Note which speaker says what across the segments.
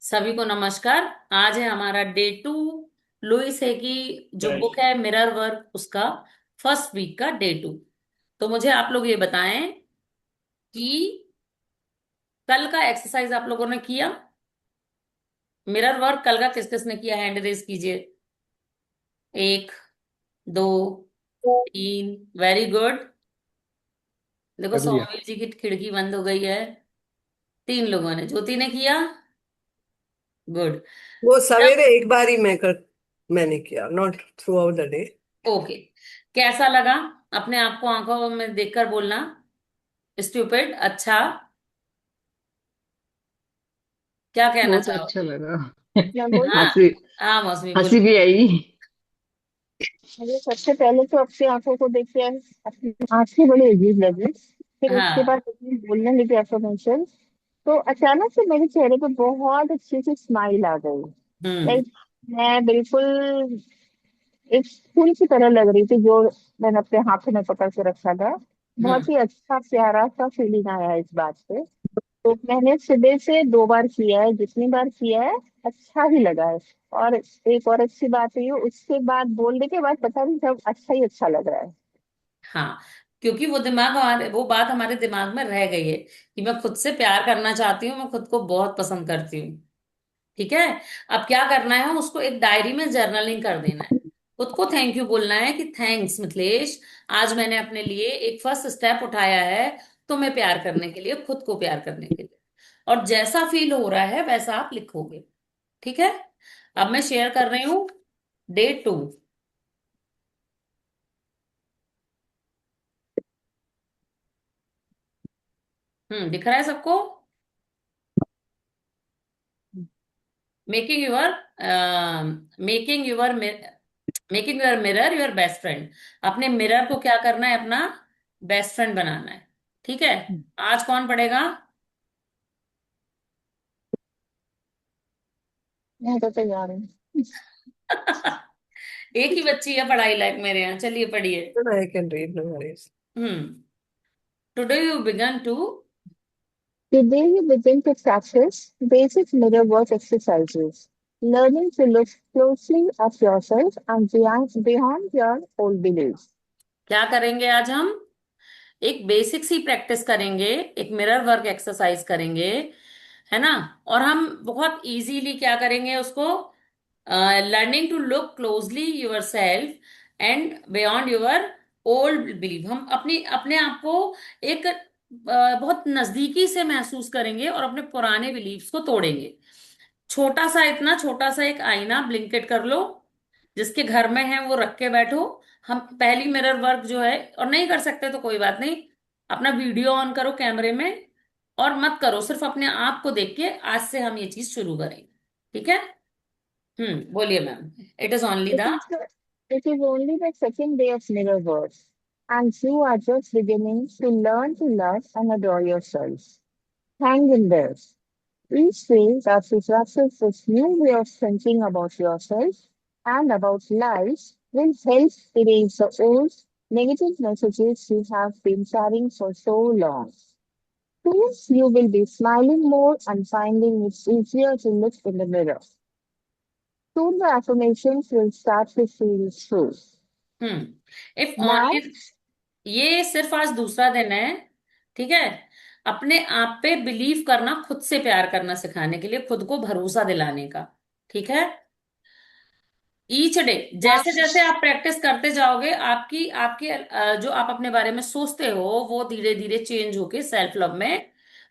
Speaker 1: सभी को नमस्कार। आज है हमारा डे 2। लुइस है की जो बुक है मिरर वर्क, उसका फर्स्ट वीक का डे 2। तो मुझे आप लोग ये बताएं कि कल का एक्सरसाइज आप लोगों ने किया? मिरर वर्क कल का किस किस ने किया? हैंड रेज कीजिए। एक, दो, तीन। Very good. देखो
Speaker 2: कर लिया।
Speaker 1: सौम्य जी की खिड़की बंद हो गई है। 3 लोगों ने, ज्योति ने किया। गुड।
Speaker 2: वो सवेरे एक बार ही मैंने किया, not through out the day.
Speaker 1: Okay. कैसा लगा? अपने आप को आंखों में देखकर बोलना। स्टूपिड। अच्छा। क्या कहना
Speaker 2: बहुत
Speaker 1: चाहोगे?
Speaker 2: अच्छा लगा।
Speaker 3: मैं बोलूं?
Speaker 1: हाँ।
Speaker 2: हंसी
Speaker 1: हाँ मौसमी
Speaker 2: हंसी
Speaker 1: बोलिए।
Speaker 2: भी आई।
Speaker 3: मुझे सबसे पहले तो अपनी आंखों को देख के अपनी आंखें बड़ी अजीब लगी। फिर उसके
Speaker 1: हाँ।
Speaker 3: बाद अपनी बोलने लगी एफर्मेशन। तो अचानक से मेरे चेहरे पे बहुत अच्छी सी स्माइल आ गई।
Speaker 1: हम्म।
Speaker 3: लाइक मैं बिल्कुल एक फूल की तरह लग रही थी, जो मैंने अपने हाथों में पकड़ के रखा था। बहुत
Speaker 1: हम्म।
Speaker 3: ही अच्छा प्यारा सा फीलिंग आया इस बात से। तो मैंने सुबह से 2 बार किया है, जितनी बार किया है अच्छा ही लगा है। और एक और अच्छी बात है, उसके बाद बोलने के बाद पता नहीं सब अच्छा ही अच्छा लग रहा है।
Speaker 1: हाँ, क्योंकि वो दिमाग हमारे, वो बात हमारे दिमाग में रह गई है कि मैं खुद से प्यार करना चाहती हूँ, मैं खुद को बहुत पसंद करती हूँ। ठीक है। अब क्या करना है, उसको एक डायरी में जर्नलिंग कर देना है। खुद को थैंक यू बोलना है कि थैंक्स मिथिलेश, आज मैंने अपने लिए एक फर्स्ट स्टेप उठाया है तुम्हें प्यार करने के लिए, खुद को प्यार करने के लिए। और जैसा फील हो रहा है वैसा आप लिखोगे। ठीक है। अब मैं शेयर कर रही हूँ डे 2। दिख रहा है सबको? Making you're making you're making your mirror your best friend. अपने मिरर को क्या करना है? अपना बेस्ट फ्रेंड बनाना है। ठीक है। आज कौन पढ़ेगा?
Speaker 3: मैं तो तैयार हूँ।
Speaker 1: एक ही बच्ची है पढ़ाई लायक मेरे यहाँ, चलिए पढ़िए।
Speaker 2: I can read, no worries.
Speaker 1: Hmm. Today you begin to.
Speaker 3: Today you begin to practice basic mirror work exercises, learning to look closely at yourself and beyond your old beliefs.
Speaker 1: क्या करेंगे आज हम? एक बेसिक सी practice करेंगे, एक mirror work exercise करेंगे, है ना? और हम बहुत इजीली क्या करेंगे उसको? Learning to look closely yourself and beyond your old believe. हम अपनी अपने आप को एक बहुत नजदीकी से महसूस करेंगे और अपने पुराने बिलीव्स को तोड़ेंगे। छोटा सा, इतना छोटा सा एक आईना ब्लिंकेट कर लो, जिसके घर में है वो रख के बैठो। हम पहली मिरर वर्क जो है, और नहीं कर सकते तो कोई बात नहीं, अपना वीडियो ऑन करो कैमरे में, और मत करो, सिर्फ अपने आप को देख के आज से हम ये चीज शुरू करेंगे। ठीक है। बोलिए ma'am. It is only
Speaker 3: It
Speaker 1: the.
Speaker 3: is, the, it is only the second day of mirror work, and you are just beginning to learn to love and adore yourself. Hang in there. Each day that you practice this new way of thinking about yourself and about life will help erase the old negative messages you have been carrying for so long. Soon you will be smiling more and finding it easier to look in the mirror. Soon the affirmations will start to feel true.
Speaker 1: If
Speaker 3: Now,
Speaker 1: only. ये सिर्फ आज दूसरा दिन है। ठीक है। अपने आप पे बिलीव करना, खुद से प्यार करना सिखाने के लिए, खुद को भरोसा दिलाने का। ठीक है। ईच डे,
Speaker 3: now,
Speaker 1: जैसे जैसे आप प्रैक्टिस करते जाओगे, आपकी आपकी जो आप अपने बारे में सोचते हो वो धीरे धीरे चेंज होके सेल्फ लव में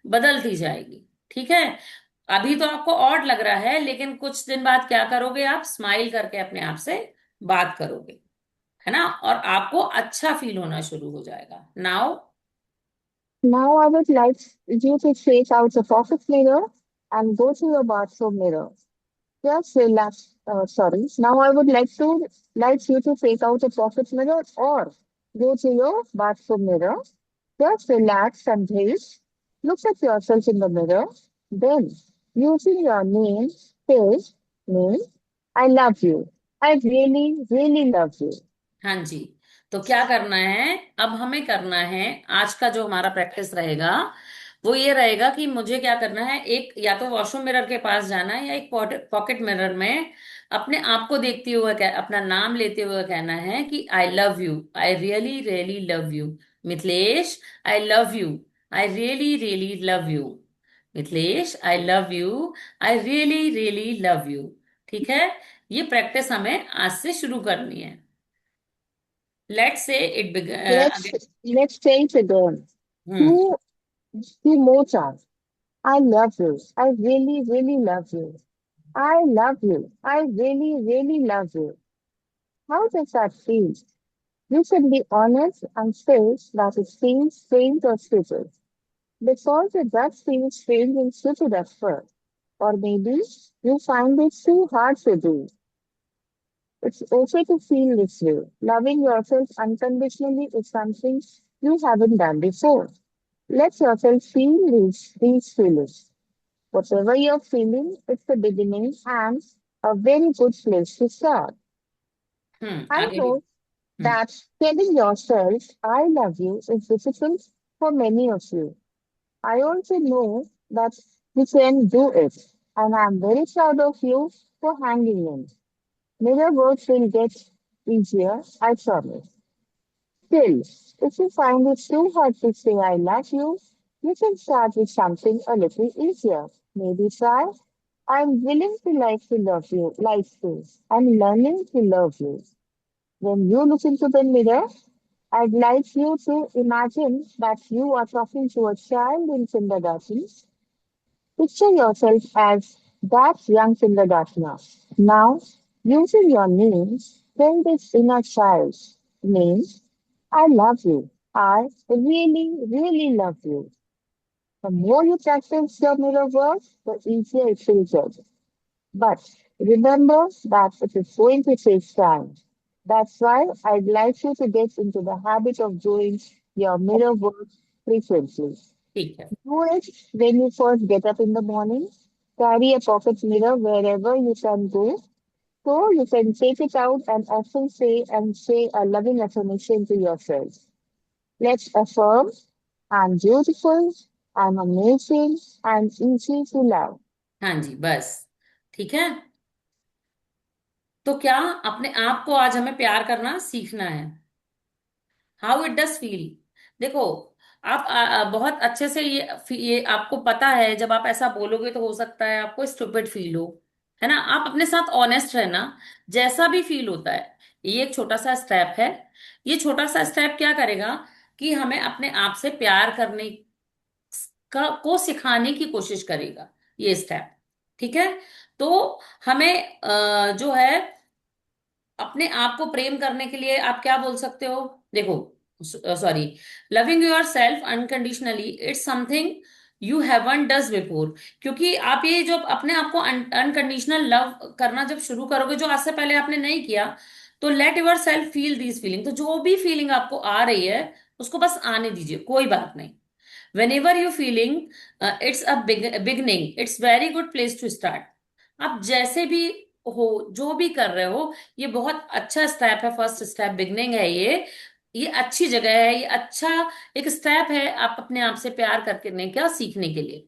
Speaker 1: बदलती जाएगी। ठीक है। अभी तो आपको ऑड लग रहा है, लेकिन कुछ दिन बाद क्या करोगे? आप स्माइल करके अपने आप से बात करोगे, है ना? और आपको अच्छा फील होना शुरू हो जाएगा। Now.
Speaker 3: now I would like you to take out the pocket mirror and go to your bathroom mirror. Just relax. Sorry. Now I would like you to take out a pocket mirror or go to your bathroom mirror. Just relax and breathe. Look at yourself in the mirror. Then, using your name, say, name, I love you. I really, really love you.
Speaker 1: हाँ जी। तो क्या करना है? अब हमें करना है, आज का जो हमारा प्रैक्टिस रहेगा वो ये रहेगा कि मुझे क्या करना है, एक या तो वॉशरूम मिरर के पास जाना है, या एक पॉकेट मिरर में अपने आप को देखते हुए अपना नाम लेते हुए कहना है कि आई love you, I really really love you Mithilesh, I love you, I really really love you Mithilesh, I love you, I really really love you. ठीक है, ये प्रैक्टिस हमें आज से शुरू करनी है। Let's say it
Speaker 3: Let's
Speaker 1: again.
Speaker 3: let's say it again.
Speaker 1: Hmm.
Speaker 3: Two two more times. I love you. I really, really love you. I love you. I really, really love you. How does that feel? You can be honest and say that it feels strange or stupid. Because it does feel strange and stupid at first. Or maybe you find it too hard to do. It's okay to feel this way. Loving yourself unconditionally is something you haven't done before. Let yourself feel these feelings. Whatever you're feeling, it's the beginning and a very good place to start. I
Speaker 1: आगे भी।
Speaker 3: know
Speaker 1: hmm.
Speaker 3: that telling yourself, I love you, is difficult for many of you. I also know that you can do it, and I'm very proud of you for hanging in. Mirror works will get easier, I promise. Still, if you find it too hard to say I love you can start with something a little easier. Maybe try, I'm willing to like to love you, like to. I'm learning to love you. When you look into the mirror, I'd like you to imagine that you are talking to a child in kindergarten. Picture yourself as that young kindergartner. Now, using your names, tell this inner child, name, I love you. I really, really love you. The more you practice your mirror work, the easier it will get. But remember that it is going to take time. That's why I'd like you to get into the habit of doing your mirror work frequently.
Speaker 1: ठीक है।
Speaker 3: Do it when you first get up in the morning. Carry a pocket mirror wherever you can go. So you can take it out and often say a loving affirmation to yourself. Let's affirm, I'm beautiful, I'm amazing, I'm easy to love.
Speaker 1: हाँ जी, बस। ठीक है, तो क्या अपने आप को आज हमें प्यार करना सीखना है। How it does feel. देखो, आप बहुत अच्छे से ये आपको पता है, जब आप ऐसा बोलोगे तो हो सकता है आपको स्टूपिड फील हो, है ना। आप अपने साथ ऑनेस्ट रहना, जैसा भी फील होता है। ये एक छोटा सा स्टेप है। ये छोटा सा स्टेप क्या करेगा कि हमें अपने आप से प्यार करने का को सिखाने की कोशिश करेगा, ये स्टेप। ठीक है, तो हमें जो है अपने आप को प्रेम करने के लिए आप क्या बोल सकते हो। देखो, sorry, loving your self unconditionally it's something you haven't does before. क्योंकि आप ये जो अपने आप को अनकंडीशनल लव करना जब शुरू करोगे, जो आज से पहले आपने नहीं किया, तो let your self feel this feeling. तो जो भी फीलिंग आपको आ रही है उसको बस आने दीजिए, कोई बात नहीं। whenever you feeling it's a beginning, it's very good place to start। आप जैसे भी हो, जो भी कर रहे हो, ये बहुत अच्छा स्टेप है, फर्स्ट स्टेप बिगनिंग है ये अच्छी जगह है, ये अच्छा एक स्टेप है आप अपने आप से प्यार करने का सीखने के लिए।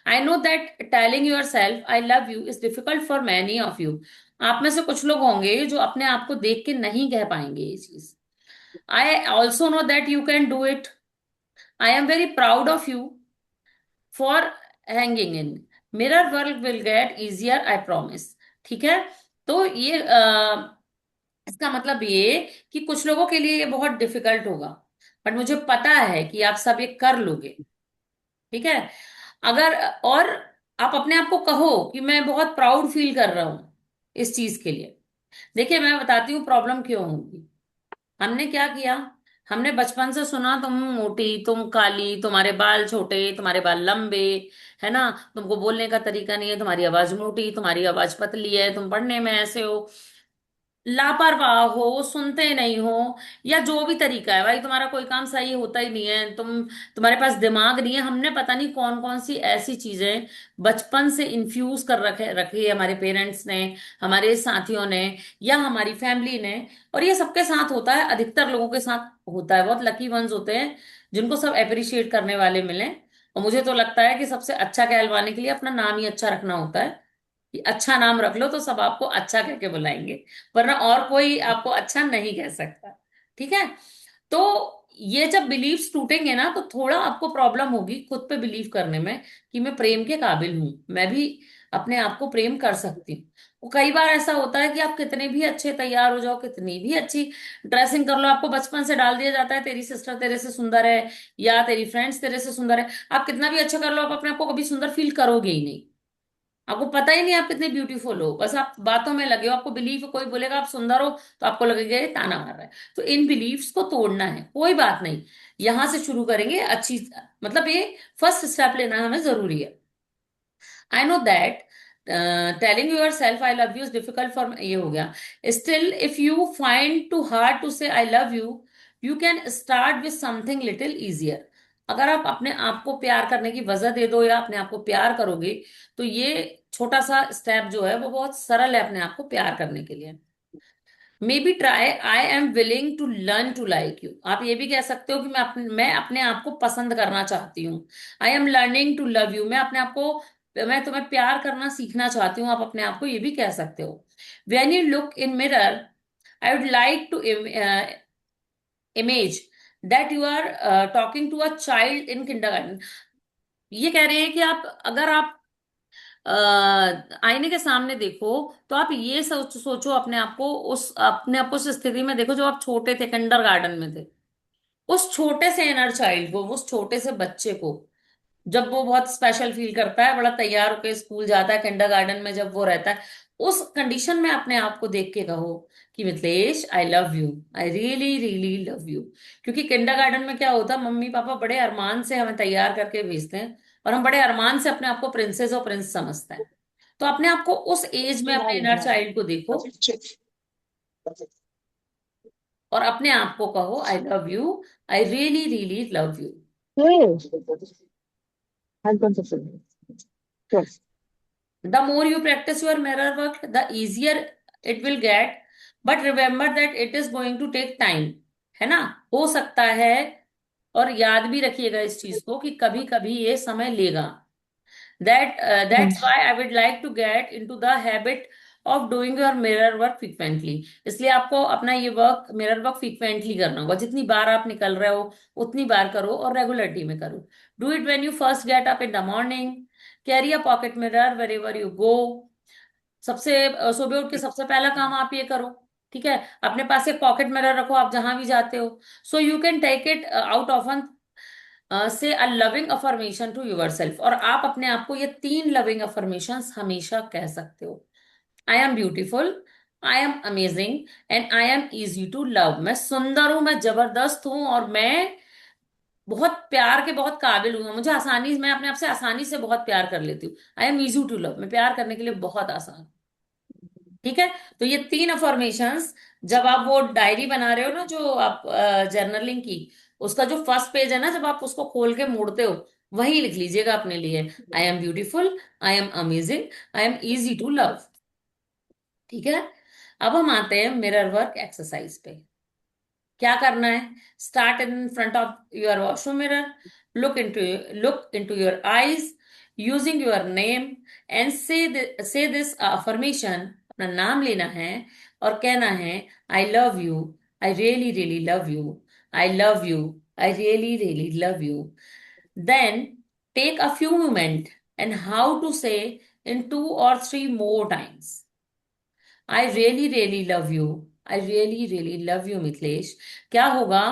Speaker 1: आई know that telling your self I love you is difficult for many of you. आप में से कुछ लोग होंगे जो अपने आप को देख के नहीं कह पाएंगे ये चीज। I also know that you can do it. I am very proud of you for hanging in. Mirror work will get easier, I promise. ठीक है, तो ये इसका मतलब ये कि कुछ लोगों के लिए ये बहुत डिफिकल्ट होगा, बट मुझे पता है कि आप सब ये कर लोगे। ठीक है, अगर और आप अपने आप को कहो कि मैं बहुत प्राउड फील कर रहा हूं इस चीज के लिए। देखिए, मैं बताती हूँ प्रॉब्लम क्यों होगी। हमने क्या किया, हमने बचपन से सुना तुम मोटी, तुम काली, तुम्हारे बाल छोटे, तुम्हारे बाल लंबे, है ना, तुमको बोलने का तरीका नहीं है, तुम्हारी आवाज मोटी, तुम्हारी आवाज पतली है, तुम पढ़ने में ऐसे हो, लापरवाह हो, सुनते नहीं हो, या जो भी तरीका है भाई, तुम्हारा कोई काम सही होता ही नहीं है, तुम्हारे पास दिमाग नहीं है। हमने पता नहीं कौन कौन सी ऐसी चीजें बचपन से इन्फ्यूज कर रखे रखी है हमारे पेरेंट्स ने, हमारे साथियों ने, या हमारी फैमिली ने। और ये सबके साथ होता है, अधिकतर लोगों के साथ होता है, बहुत लकी वंस होते हैं जिनको सब अप्रिशिएट करने वाले मिले। और मुझे तो लगता है कि सबसे अच्छा कहलवाने के लिए अपना नाम ही अच्छा रखना होता है, कि अच्छा नाम रख लो तो सब आपको अच्छा कह के बुलाएंगे, वरना और कोई आपको अच्छा नहीं कह सकता। ठीक है। तो ये जब बिलीव्स टूटेंगे ना, तो थोड़ा आपको प्रॉब्लम होगी खुद पे बिलीव करने में, कि मैं प्रेम के काबिल हूं, मैं भी अपने आप को प्रेम कर सकती हूँ। वो कई बार ऐसा होता है कि आप कितने भी अच्छे तैयार हो जाओ, कितनी भी अच्छी ड्रेसिंग कर लो, आपको बचपन से डाल दिया जाता है तेरी सिस्टर तेरे से सुंदर है, या तेरी फ्रेंड्स तेरे से सुंदर है। आप कितना भी अच्छा कर लो, आप अपने आप को कभी सुंदर फील करोगे ही नहीं। आपको पता ही नहीं आप कितने ब्यूटीफुल हो, बस आप बातों में लगे हो, आपको बिलीव, कोई बोलेगा आप सुंदर हो तो आपको लगेगा ये ताना मार रहा है। तो इन बिलीव्स को तोड़ना है, कोई बात नहीं, यहां से शुरू करेंगे अच्छी, मतलब ये फर्स्ट स्टेप लेना हमें जरूरी है। I know that telling yourself I love you is difficult for, ये हो गया। Still if you find too hard to say I love you, you can start with something little easier. अगर आप अपने आप को प्यार करने की वजह दे दो, या अपने आप को प्यार करोगे, तो ये छोटा सा स्टेप जो है वो बहुत सरल है अपने आप को प्यार करने के लिए। Maybe try I am willing to learn to like you. आप ये भी कह सकते हो कि मैं अपने आप को पसंद करना चाहती हूँ। I am learning to love you, मैं तुम्हें प्यार करना सीखना चाहती हूँ, आप अपने आप को ये भी कह सकते हो। When you look in mirror, I would like to image that you are talking to a child in kindergarten. ये कह रहे हैं कि आप, अगर आप आईने के सामने देखो, तो आप ये सोचो अपने आप को, उस स्थिति में देखो जो आप छोटे थे, किंडर गार्डन में थे। उस छोटे से इनर चाइल्ड को, उस छोटे से बच्चे को, जब वो बहुत स्पेशल फील करता है, बड़ा तैयार होकर स्कूल जाता है, किंडर गार्डन में जब वो रहता है, उस कंडीशन में अपने आप को देख के कहो कि Mithilesh I love you, I really really love you. क्योंकि किंडर गार्डन में क्या होता है, मम्मी पापा बड़े अरमान से हमें तैयार करके भेजते हैं, और हम बड़े अरमान से अपने आप को प्रिंसेस और प्रिंस समझते हैं। तो अपने आप को उस एज में अपने इनर चाइल्ड को देखो, और अपने आप को कहो आई love you, I really really love you.
Speaker 3: Yes, husband of the yes.
Speaker 1: The more you practice your mirror work, the easier it will get. But remember that it is going to take time, है ना? हो सकता है, और याद भी रखिएगा इस चीज को, कि कभी कभी ये समय लेगा। That's why I would like to get into the habit of doing your mirror work frequently. इसलिए आपको अपना ये वर्क, मिरर वर्क, फ्रीक्वेंटली करना होगा। जितनी बार आप निकल रहे हो उतनी बार करो, और रेगुलरिटी में करो। Do it when you first get up in the morning, carry a pocket mirror wherever you go. सुबह उठ के सबसे पहला काम आप ये करो, ठीक है? अपने पास एक पॉकेट मिरर रखो आप जहां भी जाते हो, so you can take it out often, say a loving affirmation to yourself. और आप अपने आप को ये 3 लविंग अफर्मेशन हमेशा कह सकते हो। I am beautiful, I am amazing, and I am easy to love. मैं सुंदर हूं, मैं जबरदस्त हूं, और मैं बहुत प्यार के बहुत काबिल हूं। मैं अपने आप से आसानी से बहुत प्यार कर लेती हूँ। I am easy to love, मैं प्यार करने के लिए बहुत आसान हूं। ठीक है। तो ये 3 अफर्मेशंस, जब आप वो डायरी बना रहे हो ना, जो आप जर्नलिंग की, उसका जो फर्स्ट पेज है ना, जब आप उसको खोल के मोड़ते हो, वही लिख लीजिएगा अपने लिए। I am beautiful, I am amazing, I am easy to love. ठीक है। अब हम आते हैं मिरर वर्क एक्सरसाइज पे। क्या करना है? Start in front of your washroom mirror, look into look into your eyes, using your name, and say this affirmation. अपना नाम लेना है और कहना है, I love you, I really really love you, I love you, I really really love you. Then take a few moment and how to say in 2 or 3 more times, I really really love you, I really really love you Mithilesh. क्या होगा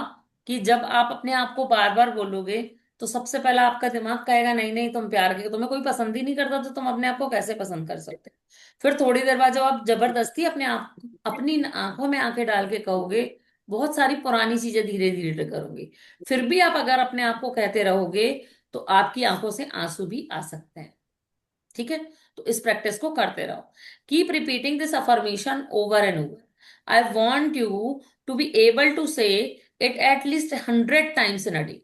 Speaker 1: कि जब आप अपने आप को बार बार बोलोगे, तो सबसे पहला आपका दिमाग कहेगा नहीं नहीं, तुम प्यार के, तुम्हें कोई पसंद ही नहीं करता, तो तुम अपने आप को कैसे पसंद कर सकते? फिर थोड़ी देर बाद जब आप जबरदस्ती अपने आप, अपनी आंखों में आंखें डाल के कहोगे, बहुत सारी पुरानी चीजें धीरे धीरे करोगे। फिर भी आप अगर अपने आप को कहते रहोगे, तो आपकी आंखों से आंसू भी आ सकते हैं। ठीक है। तो इस प्रैक्टिस को करते रहो। Keep repeating this affirmation over and over. I want you to be able to say it at least 100 times in a day.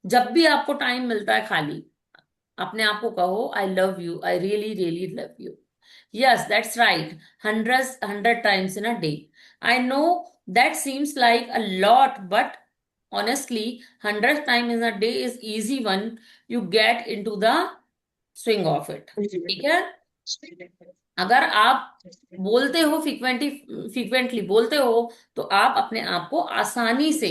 Speaker 1: जब भी आपको टाइम मिलता है खाली, अपने आप को कहो, आई love you, I really really love you. Yes, that's right, 100 times in a day. I know that seems like a lot, but honestly, 100th time in a day is easy one. You get into the swing of it. ठीक है? अगर आप बोलते हो frequently बोलते हो, तो आप अपने आप को आसानी से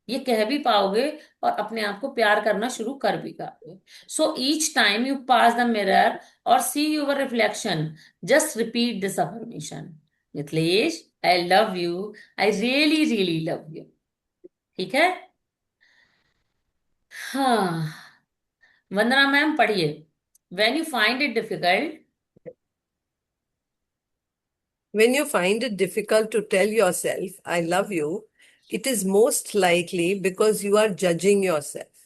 Speaker 1: ये कह भी पाओगे और अपने आप को प्यार करना शुरू कर भी पाओगे. So each time you pass the mirror और see your reflection, just repeat this affirmation: Mithilesh, I love you, I really really love you. ठीक है? हाँ. वंदना मैम, पढ़िए. When you find it difficult.
Speaker 2: When you find it difficult to tell yourself, I love you, it is most likely because you are judging yourself.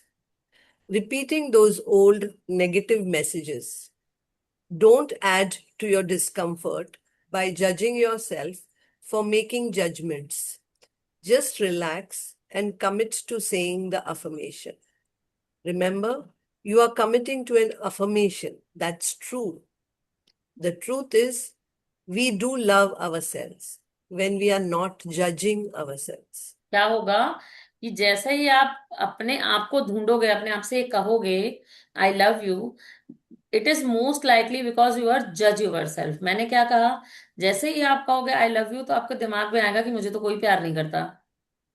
Speaker 2: Repeating those old negative messages. Don't add to your discomfort by judging yourself for making judgments. Just relax and commit to saying the affirmation. Remember, you are committing to an affirmation that's true. The truth is, we do love ourselves when we are not judging ourselves.
Speaker 1: क्या होगा कि जैसे ही आप अपने आप को ढूंढोगे, अपने आप से कहोगे I love you, it is most likely because you are जज यूर सेल्फ. मैंने क्या कहा? जैसे ही आप कहोगे आई लव यू, तो आपके दिमाग में आएगा कि मुझे तो कोई प्यार नहीं करता,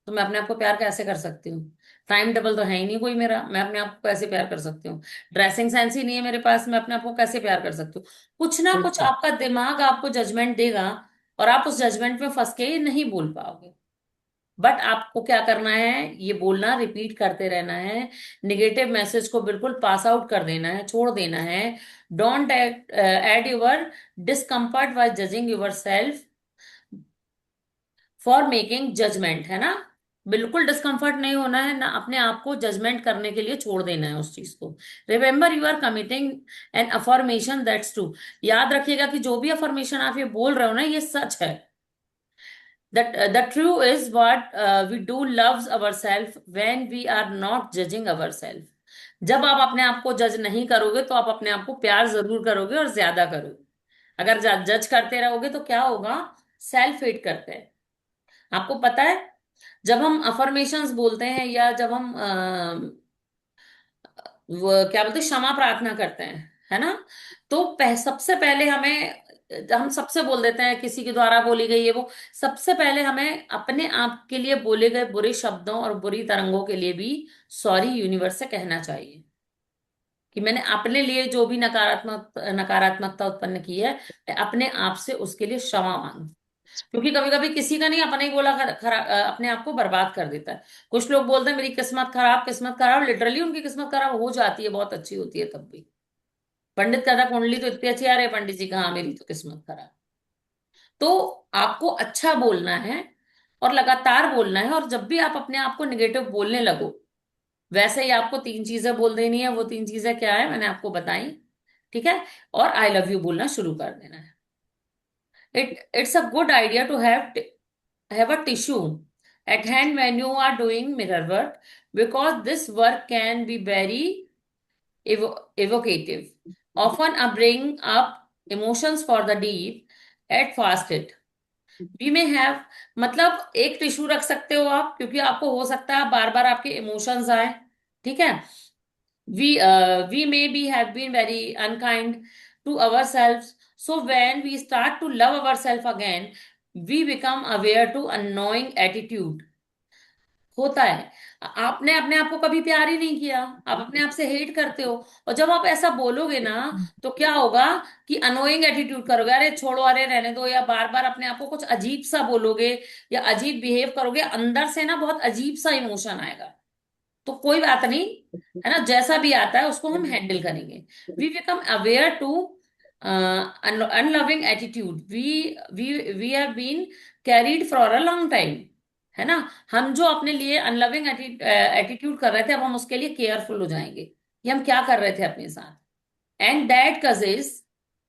Speaker 1: तो मैं अपने आप को प्यार कैसे कर सकती हूँ? टाइम टेबल तो है ही नहीं कोई मेरा, मैं अपने आप को कैसे प्यार कर सकती हूँ? ड्रेसिंग सेंस ही नहीं है मेरे पास, मैं अपने आप को कैसे प्यार कर सकती हूँ? कुछ ना कुछ आपका दिमाग आपको जजमेंट देगा, और आप उस जजमेंट में फंस के नहीं बोल पाओगे. बट आपको क्या करना है? ये बोलना, रिपीट करते रहना है. निगेटिव मैसेज को बिल्कुल पास आउट कर देना है, छोड़ देना है. Don't add your discomfort by judging yourself for making judgment. है ना? बिल्कुल डिस्कम्फर्ट नहीं होना है ना, अपने आप को जजमेंट करने के लिए छोड़ देना है उस चीज को. Remember, you are committing an affirmation that's true. याद रखिएगा कि जो भी अफर्मेशन आप ये बोल रहे हो ना, ये सच है. The true is what we do loves ourselves when we are not judging ourselves. जब आप अपने आप को जज नहीं करोगे, तो आप अपने आप को प्यार जरूर करोगे और ज्यादा करोगे. अगर जज करते रहोगे तो क्या होगा? सेल्फ हेट करते हैं. आपको पता है, जब हम अफर्मेशंस बोलते हैं या जब हम वो क्या बोलते हैं, क्षमा प्रार्थना करते हैं, है ना, तो सबसे पहले हमें, हम सबसे बोल देते हैं किसी के द्वारा बोली गई है वो, सबसे पहले हमें अपने आप के लिए बोले गए बुरे शब्दों और बुरी तरंगों के लिए भी सॉरी यूनिवर्स से कहना चाहिए, कि मैंने अपने लिए जो भी नकारात्मकता उत्पन्न की है, मैं अपने आप से उसके लिए क्षमा मांगू. क्योंकि कभी कभी किसी का नहीं, अपना ही बोला अपने आप को बर्बाद कर देता है. कुछ लोग बोलते हैं मेरी किस्मत खराब, किस्मत खराब, लिटरली उनकी किस्मत खराब हो जाती है, बहुत अच्छी होती है तब भी. पंडित कहता कुंडली तो इतनी अच्छी आ रही है, पंडित जी कहा मेरी तो किस्मत खराब. तो आपको अच्छा बोलना है और लगातार बोलना है, और जब भी आप अपने आप को निगेटिव बोलने लगो, वैसे ही आपको 3 चीजें बोल देनी है. वो 3 चीजें क्या है, मैंने आपको बताई. ठीक है? और आई लव यू बोलना शुरू कर देना है. It's a good idea to have a tissue at hand when you are doing mirror work, because this work can be very evocative. Often I bring up emotions for the deep at fast it. We may have, मतलब एक tissue रख सकते हो आप, क्योंकि आपको हो सकता है बार बार आपके इमोशंस आए. ठीक है? We maybe have been very unkind to ourselves. So when we start to love ourselves again, we become aware to annoying attitude. होता है, आपने अपने आप को कभी प्यार ही नहीं किया, आप अपने आप से हेट करते हो, और जब आप ऐसा बोलोगे ना, तो क्या होगा कि अनोइंग एटीट्यूड करोगे, अरे छोड़ो, अरे रहने दो, या बार बार अपने आप को कुछ अजीब सा बोलोगे या अजीब बिहेव करोगे, अंदर से ना बहुत अजीब सा इमोशन आएगा. तो कोई बात नहीं, है ना, जैसा भी आता है उसको हम हैंडल करेंगे. We become aware to unloving attitude we have been carried for a long time. है ना? हम जो अपने लिए अनलविंग एटीट्यूड कर रहे थे, अब हम उसके लिए केयरफुल हो जाएंगे कि हम क्या कर रहे थे अपने साथ. And that causes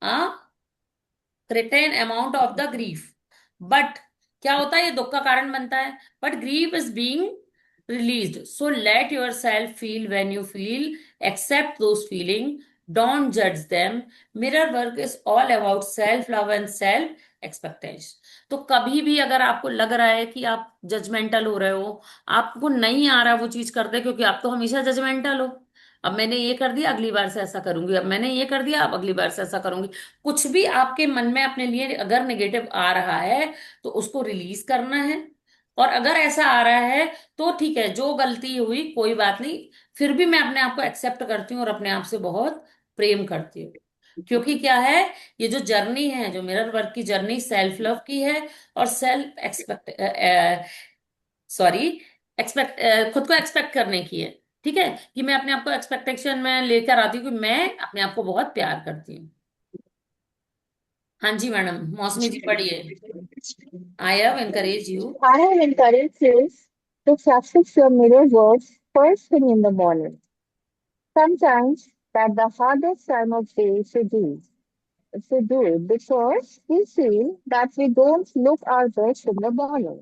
Speaker 1: a certain amount of the grief. But क्या होता है, ये दुख का कारण बनता है, but grief is being released. So let yourself feel when you feel, accept those feelings, don't judge them. Mirror work is all about self love and self expectation. तो कभी भी अगर आपको लग रहा है कि आप जजमेंटल हो रहे हो, आपको नहीं आ रहा वो चीज करते, क्योंकि आप तो हमेशा जजमेंटल हो, अब मैंने ये कर दिया अगली बार से ऐसा करूंगी, अब मैंने ये कर दिया अब अगली बार से ऐसा करूंगी, कुछ भी आपके मन में अपने लिए अगर नेगेटिव आ रहा है तो उसको रिलीज करना है। और अगर ऐसा आ रहा है तो ठीक है, जो गलती हुई कोई बात नहीं, फिर भी मैं अपने आप को एक्सेप्ट करती हूँ और अपने आप से बहुत प्रेम करती हूँ। क्योंकि क्या है, ये जो जर्नी है, जो मिरर वर्क की जर्नी सेल्फ लव की है, और सेल्फ एक्सपेक्ट सॉरी एक्सपेक्ट खुद को एक्सपेक्ट करने की है। ठीक है, कि मैं अपने आप को एक्सपेक्टेशन में लेकर आती हूँ कि मैं अपने आप को बहुत प्यार करती हूँ। हाँ जी मैडम, मौसमी जी पढ़िए। I have encourage you.
Speaker 3: I have encouraged you to practice your mirror words first thing in the morning. Sometimes that's the hardest time of day to do it because we feel that we don't look our best in the morning.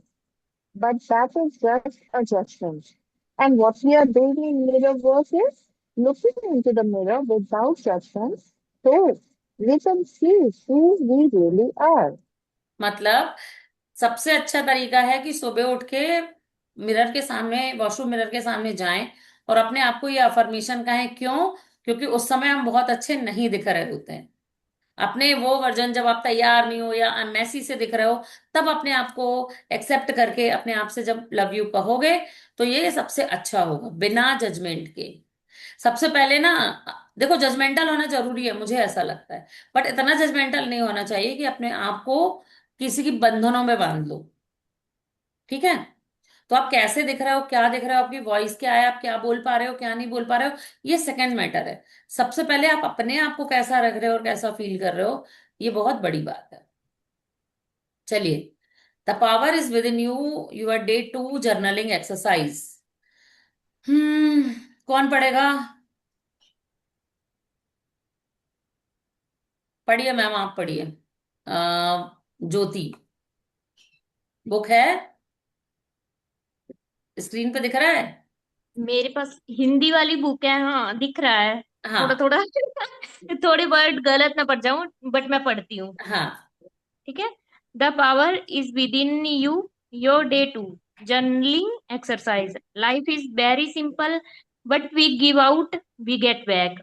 Speaker 3: But that is just a judgment. And what we are doing in mirror work is looking into the mirror without judgment so we can see who we really are.
Speaker 1: मतलब सबसे अच्छा तरीका है कि सुबह उठ के mirror के सामने, वॉशरूम मिरर के सामने जाएं और अपने आप को ये अफर्मेशन कहें। क्यों? क्योंकि उस समय हम बहुत अच्छे नहीं दिख रहे होते हैं। अपने वो वर्जन, जब आप तैयार नहीं हो या मैसी से दिख रहे हो, तब अपने आप को एक्सेप्ट करके अपने आप से जब लव यू कहोगे, तो ये सबसे अच्छा होगा, बिना जजमेंट के। सबसे पहले ना, देखो जजमेंटल होना जरूरी है, मुझे ऐसा लगता है, बट इतना जजमेंटल नहीं होना चाहिए कि अपने आप को किसी की बंधनों में बांध लो। ठीक है? तो आप कैसे दिख रहे हो, क्या दिख रहे हो, आपकी वॉइस क्या है, आप क्या बोल पा रहे हो, क्या नहीं बोल पा रहे हो, ये सेकंड मैटर है। सबसे पहले आप अपने आप को कैसा रख रहे हो और कैसा फील कर रहे हो, ये बहुत बड़ी बात है। चलिए, the power is within you, your day two journaling exercise. कौन पढ़ेगा? पढ़िए मैम, आप पढ़िए। ज्योति, बुक है, स्क्रीन पे दिख रहा है?
Speaker 4: मेरे पास हिंदी वाली बुक है, हाँ दिख रहा है। थोड़ा
Speaker 1: हाँ।
Speaker 4: थोड़ा थोड़ी वर्ड गलत ना पड़ जाऊं, बट मैं पढ़ती हूँ।
Speaker 1: हाँ।
Speaker 4: ठीक है। The power is within you, your day two journaling exercise. Life is very simple, but we give out, we get back.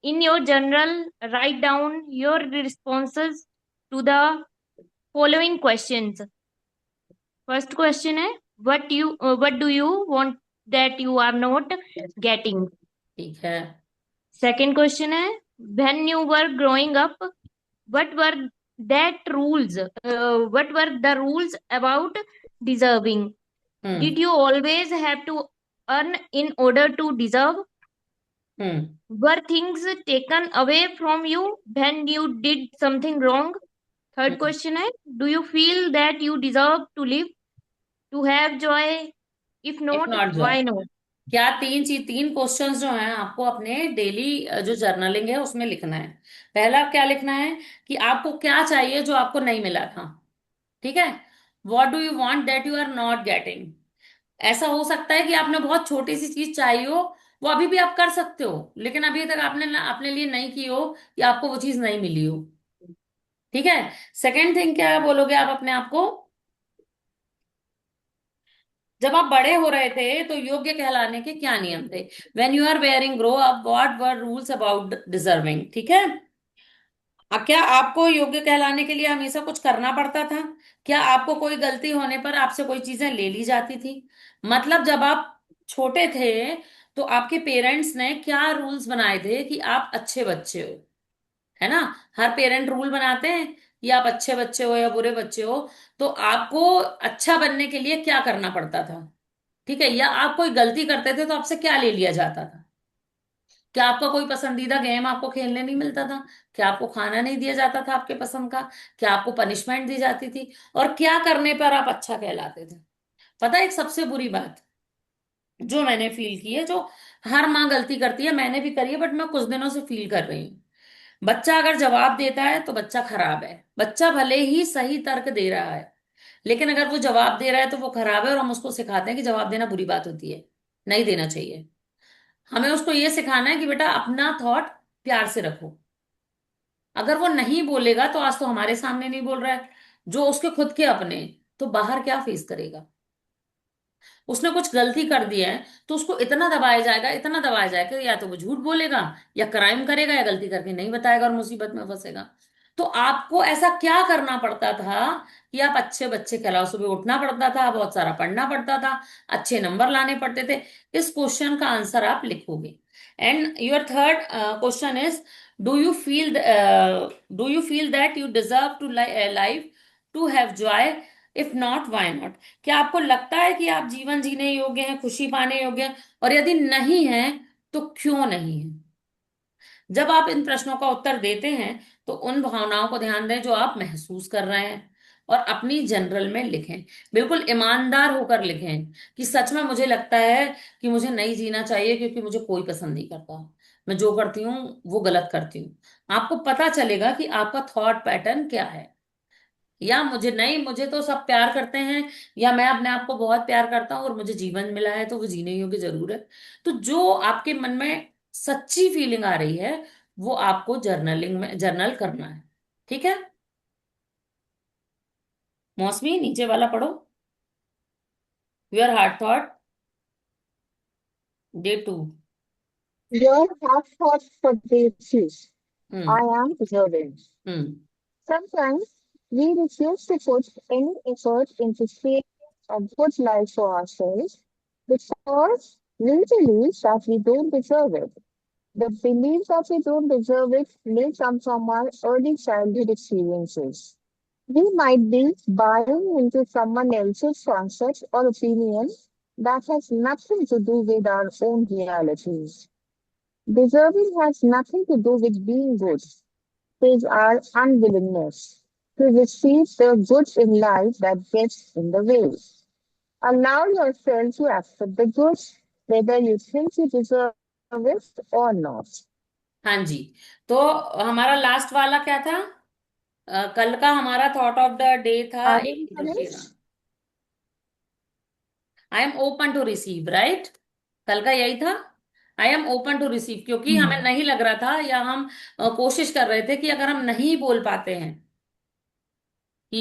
Speaker 4: In your journal write down your responses to the following questions. First question है, what do you want that you are not getting.
Speaker 1: ठीक है।
Speaker 4: Second question है, when you were growing up, what were that rules what were the rules about deserving?
Speaker 1: Hmm.
Speaker 4: Did you always have to earn in order to deserve?
Speaker 1: Hmm.
Speaker 4: Were things taken away from you when you did something wrong? Third
Speaker 1: hmm.
Speaker 4: question है, do you feel that you deserve to live, to have joy? If
Speaker 1: if
Speaker 4: not,
Speaker 1: not जो है,
Speaker 4: why not?
Speaker 1: क्या तीन questions जो हैं आपको अपने daily जो जर्नलिंग है उसमें लिखना है। पहला क्या लिखना है, कि आपको क्या चाहिए जो आपको नहीं मिला था। ठीक है? What do you want that you are not getting. ऐसा हो सकता है कि आपने बहुत छोटी सी चीज चाहिए हो, वो अभी भी आप कर सकते हो, लेकिन अभी तक आपने अपने लिए नहीं की हो, या आपको वो चीज नहीं मिली हो। ठीक है? सेकेंड थिंग क्या बोलोगे आप अपने आप को? जब आप बड़े हो रहे थे तो योग्य कहलाने के क्या नियम थे? When you are wearing grow up, what were rules about deserving. ठीक है? क्या आपको योग्य कहलाने के लिए हमेशा कुछ करना पड़ता था? क्या आपको कोई गलती होने पर आपसे कोई चीजें ले ली जाती थी? मतलब जब आप छोटे थे तो आपके पेरेंट्स ने क्या रूल्स बनाए थे कि आप अच्छे बच्चे हो? है ना? हर पेरेंट रूल बनाते हैं कि आप अच्छे बच्चे हो या बुरे बच्चे हो। तो आपको अच्छा बनने के लिए क्या करना पड़ता था? ठीक है? या आप कोई गलती करते थे तो आपसे क्या ले लिया जाता था? क्या आपका कोई पसंदीदा गेम आपको खेलने नहीं मिलता था? क्या आपको खाना नहीं दिया जाता था आपके पसंद का? क्या आपको पनिशमेंट दी जाती थी? और क्या करने पर आप अच्छा कहलाते थे? पता है, एक सबसे बुरी बात जो मैंने फील की है, जो हर माँ गलती करती है, मैंने भी करी है, बट मैं कुछ दिनों से फील कर रही हूँ। बच्चा अगर जवाब देता है तो बच्चा खराब है। बच्चा भले ही सही तर्क दे रहा है, लेकिन अगर वो जवाब दे रहा है तो वो खराब है, और हम उसको सिखाते हैं कि जवाब देना बुरी बात होती है, नहीं देना चाहिए। हमें उसको ये सिखाना है कि बेटा अपना थॉट प्यार से रखो, अगर वो नहीं बोलेगा तो आज तो हमारे सामने नहीं बोल रहा है, जो उसके खुद के अपने, तो बाहर क्या फेस करेगा। उसने कुछ गलती कर दिया है तो उसको इतना दबाया जाएगा, इतना दबाया जाएगा, या तो वो झूठ बोलेगा या क्राइम करेगा या गलती करके नहीं बताएगा और मुसीबत में फंसेगा। तो आपको ऐसा क्या करना पड़ता था कि आप अच्छे बच्चे कहलाओ, सुबह उठना पड़ता था, बहुत सारा पढ़ना पड़ता था, अच्छे नंबर लाने पड़ते थे। इस क्वेश्चन का आंसर आप लिखोगे। And your third question is, do you feel do you feel that you deserve to life to have joy? If not, why not? क्या आपको लगता है कि आप जीवन जीने योग्य हैं, खुशी पाने योग्य हैं? और यदि नहीं है तो क्यों नहीं है? जब आप इन प्रश्नों का उत्तर देते हैं तो उन भावनाओं को ध्यान दें जो आप महसूस कर रहे हैं, और अपनी जनरल में लिखें। बिल्कुल ईमानदार होकर लिखें कि सच में मुझे लगता है कि मुझे नहीं जीना चाहिए क्योंकि मुझे कोई पसंद नहीं करता, मैं जो करती हूँ वो गलत करती हूँ। आपको पता चलेगा कि आपका थॉट पैटर्न क्या है। या मुझे नहीं, मुझे तो सब प्यार करते हैं, या मैं अपने आप को बहुत प्यार करता हूँ और मुझे जीवन मिला है तो वो जीने योग्य जरूर है। तो जो आपके मन में सच्ची फीलिंग आ रही है वो आपको जर्नलिंग में जर्नल करना है। ठीक है। मौसमी, नीचे वाला पढ़ो। Your heart thought, day 2।
Speaker 3: Your half thoughts for day three. I
Speaker 1: hmm.
Speaker 3: am deserving.
Speaker 1: Hmm.
Speaker 3: Sometimes we refuse to put any effort into creating a good life for ourselves because we believe that we don't deserve it. The belief that we don't deserve it may come from our early childhood experiences. We might be buying into someone else's concept or opinion that has nothing to do with our own realities. Deserving has nothing to do with being good. It is our unwillingness to receive the good in life that gets in the way. Allow yourself to accept the good, whether you think you deserve it or not.
Speaker 1: हाँ जी। तो हमारा last वाला क्या था? कल का हमारा thought of the day था,
Speaker 3: Are
Speaker 1: एक
Speaker 3: you
Speaker 1: देखिएगा,
Speaker 3: finished?
Speaker 1: I am open to receive, right? कल का यही था, I am open to receive, क्योंकि हमें नहीं लग रहा था, या हम कोशिश कर रहे थे कि अगर हम नहीं बोल पाते हैं कि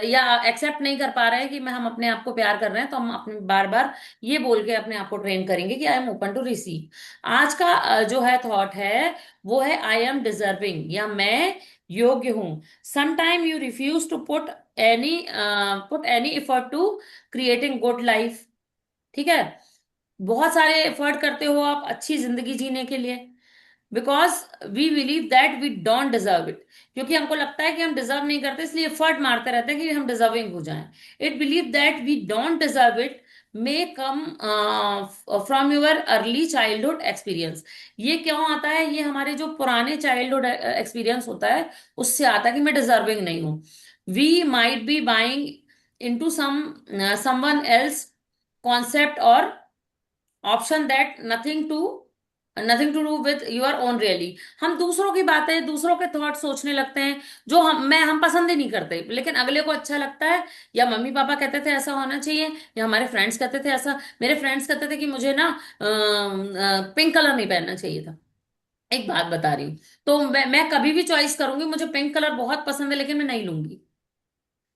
Speaker 1: या एक्सेप्ट नहीं कर पा रहे हैं कि मैं हम अपने आप को प्यार कर रहे हैं, तो हम अपने बार बार ये बोल के अपने आप को ट्रेन करेंगे कि I am open to receive. आज का जो है थॉट है वो है आई एम डिजर्विंग, या मैं योग्य हूं। Some time you refuse to any put any effort to creating good life. ठीक है। बहुत सारे एफर्ट करते हो आप अच्छी जिंदगी जीने के लिए, because we believe that we don't deserve it. क्योंकि हमको लगता है कि हम डिजर्व नहीं करते, इसलिए एफर्ट मारते रहते हैं कि हम डिजर्विंग हो जाएं। It believe that we don't deserve it may come from your early childhood experience. ये क्यों आता है? ये हमारे जो पुराने चाइल्डहुड एक्सपीरियंस होता है उससे आता है कि मैं डिजर्विंग नहीं हूँ। We might be buying into someone else concept और option that nothing to do with your own really. हम दूसरों की बातें, दूसरों के थॉट सोचने लगते हैं जो हम पसंद ही नहीं करते, लेकिन अगले को अच्छा लगता है। या मम्मी पापा कहते थे ऐसा होना चाहिए, या हमारे फ्रेंड्स कहते थे ऐसा, मेरे फ्रेंड्स कहते थे कि मुझे ना पिंक कलर नहीं पहनना चाहिए था। एक बात बता रही हूँ, तो मैं कभी भी चॉइस करूंगी, मुझे पिंक कलर बहुत पसंद है लेकिन मैं नहीं लूंगी।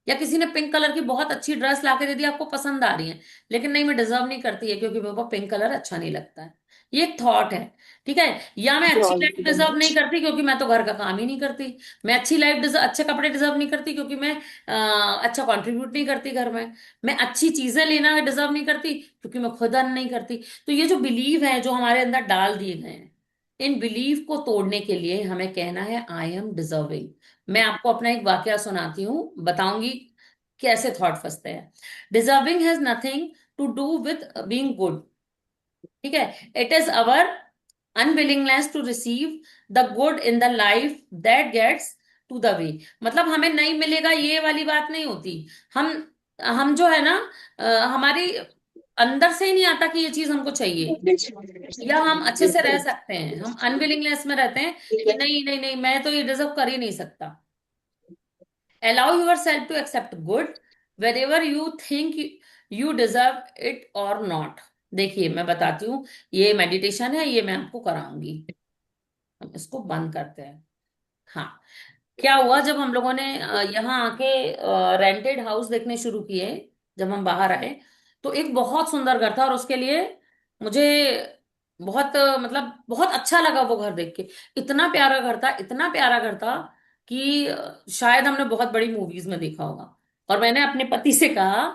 Speaker 1: या किसी ने पिंक कलर की बहुत अच्छी ड्रेस लाके दे दी, आपको पसंद आ रही है, लेकिन नहीं, मैं डिजर्व नहीं करती है क्योंकि मेरे को पिंक कलर अच्छा नहीं लगता है। ये एक थॉट है। ठीक है। या मैं अच्छी
Speaker 3: Jolly
Speaker 1: लाइफ डिजर्व नहीं
Speaker 3: Village.
Speaker 1: करती क्योंकि मैं तो घर का काम ही नहीं करती। मैं अच्छी लाइफ डिजर्व, अच्छे कपड़े डिजर्व नहीं करती क्योंकि मैं अच्छा कंट्रीब्यूट नहीं करती घर में। मैं अच्छी चीजें लेना डिजर्व नहीं करती क्योंकि मैं खुद अर्न नहीं करती। तो ये जो बिलीव है जो हमारे अंदर डाल दिए गए हैं, इन बिलीव को तोड़ने के लिए हमें कहना है आई एम डिजर्विंग। मैं आपको अपना एक वाकया सुनाती हूँ, बताऊंगी कैसे थॉट फंसते हैं। Deserving has nothing to do with being good. ठीक है। It is our unwillingness to receive the good in the life that gets to the way. मतलब हमें नहीं मिलेगा ये वाली बात नहीं होती। हम हम जो है ना, हमारी अंदर से ही नहीं आता कि ये चीज हमको चाहिए, या हम अच्छे से रह सकते हैं, हम अनविलिंगनेस में रहते हैं कि नहीं नहीं नहीं, मैं तो ये डिजर्व कर ही नहीं सकता। Allow yourself to accept good wherever you think you deserve it or not। देखिए मैं बताती हूँ, ये मेडिटेशन है, ये मैं आपको कराऊंगी। हम इसको बंद करते हैं। हाँ, क्या हुआ जब हम लोगों ने यहाँ आके रेंटेड हाउस देखने शुरू किए, जब हम बाहर आए, तो एक बहुत सुंदर घर था, और उसके लिए मुझे बहुत मतलब बहुत अच्छा लगा वो घर देख के। इतना प्यारा घर था, इतना प्यारा घर था कि शायद हमने बहुत बड़ी मूवीज में देखा होगा। और मैंने अपने पति से कहा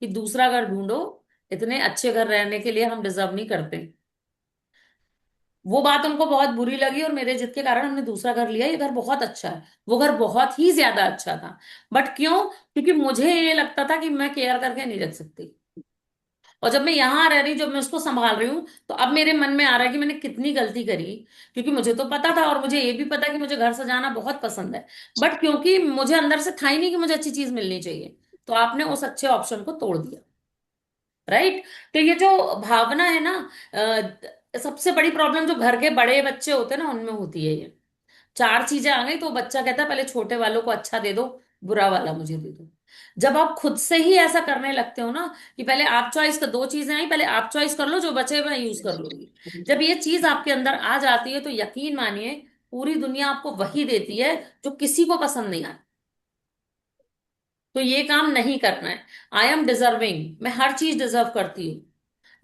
Speaker 1: कि दूसरा घर ढूंढो, इतने अच्छे घर रहने के लिए हम डिजर्व नहीं करते। वो बात उनको बहुत बुरी लगी, और मेरे जिद के कारण हमने दूसरा घर लिया। ये घर बहुत अच्छा है, वो घर बहुत ही ज्यादा अच्छा था। बट क्यों? क्योंकि मुझे ये लगता था कि मैं केयर करके नहीं रख सकती। और जब मैं यहाँ रह रही, जब मैं उसको संभाल रही हूँ, तो अब मेरे मन में आ रहा है कि मैंने कितनी गलती करी। क्योंकि मुझे तो पता था, और मुझे ये भी पता है कि मुझे घर सजाना बहुत पसंद है। बट क्योंकि मुझे अंदर से था ही नहीं कि मुझे अच्छी चीज मिलनी चाहिए, तो आपने उस अच्छे ऑप्शन को तोड़ दिया। राइट? तो ये जो भावना है ना, सबसे बड़ी प्रॉब्लम जो घर के बड़े बच्चे होते हैं ना, उनमें होती है ये। चार चीजें आ गई तो बच्चा कहता है पहले छोटे वालों को अच्छा दे दो, बुरा वाला मुझे दे दो। जब आप खुद से ही ऐसा करने लगते हो ना, कि पहले आप चॉइस कर, दो चीजें आई, पहले आप चॉइस कर लो, जो बचे मैं यूज कर लूंगी। जब ये चीज आपके अंदर आ जाती है, तो यकीन मानिए, पूरी दुनिया आपको वही देती है जो किसी को पसंद नहीं आता। तो ये काम नहीं करना है। आई एम डिजर्विंग, मैं हर चीज डिजर्व करती हूँ।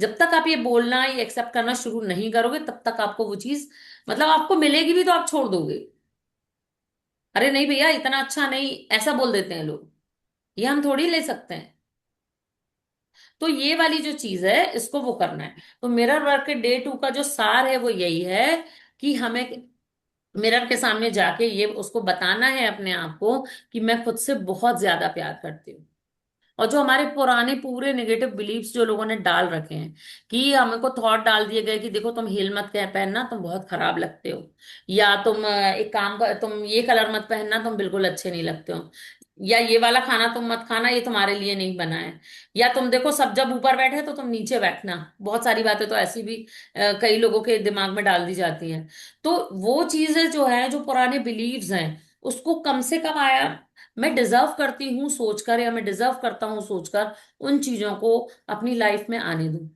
Speaker 1: जब तक आप ये बोलना, ये एक्सेप्ट करना शुरू नहीं करोगे, तब तक आपको वो चीज, मतलब आपको मिलेगी भी तो आप छोड़ दोगे। अरे नहीं भैया, इतना अच्छा नहीं, ऐसा बोल देते हैं लोग। ये हम थोड़ी ले सकते हैं। तो ये वाली जो चीज है, इसको वो करना है। तो मिरर वर्क के डे 2 का जो सार है वो यही है, कि हमें मिरर के सामने जाके ये उसको बताना है अपने आप को, कि मैं खुद से बहुत ज्यादा प्यार करती हूँ। और जो हमारे पुराने पूरे नेगेटिव बिलीफ्स जो लोगों ने डाल रखे हैं, कि हमको थॉट डाल दिए गए कि देखो तुम हील मत कह पहनना, तुम बहुत खराब लगते हो। या तुम एक काम कर, तुम ये कलर मत पहनना, तुम बिल्कुल अच्छे नहीं लगते हो। या ये वाला खाना तुम मत खाना, ये तुम्हारे लिए नहीं बना है। या तुम देखो, सब जब ऊपर बैठे तो तुम नीचे बैठना। बहुत सारी बातें तो ऐसी भी कई लोगों के दिमाग में डाल दी जाती हैं। तो वो चीजें जो है, जो पुराने बिलीव्स हैं, उसको कम से कम आया, मैं डिजर्व करती हूँ सोचकर, या मैं डिजर्व करता हूँ सोचकर, उन चीजों को अपनी लाइफ में आने दूं।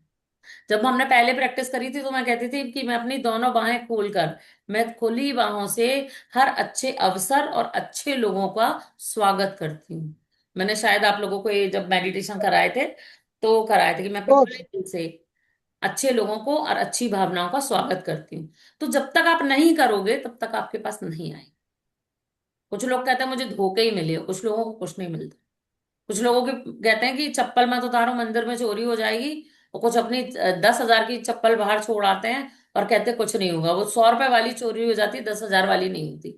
Speaker 1: जब हमने पहले प्रैक्टिस करी थी, तो मैं कहती थी कि मैं अपनी दोनों बाहें खोलकर, मैं खुली बाहों से हर अच्छे अवसर और अच्छे लोगों का स्वागत करती हूँ। मैंने शायद आप लोगों को ये जब मेडिटेशन कराए थे, तो कराए थे कि मैं अपने
Speaker 2: तो
Speaker 1: खुले दिल से अच्छे लोगों को और अच्छी भावनाओं का स्वागत करती हूँ। तो जब तक आप नहीं करोगे, तब तक आपके पास नहीं आए। कुछ लोग कहते हैं मुझे धोखे ही मिले, कुछ लोगों को कुछ नहीं मिलता। कुछ लोगों के कहते हैं कि चप्पल मत उतारो, मंदिर में चोरी हो जाएगी। और कुछ अपनी 10,000 की चप्पल बाहर छोड़ आते हैं, और कहते हैं कुछ नहीं होगा। वो 100 रुपए वाली चोरी हो जाती, 10,000 वाली नहीं होती।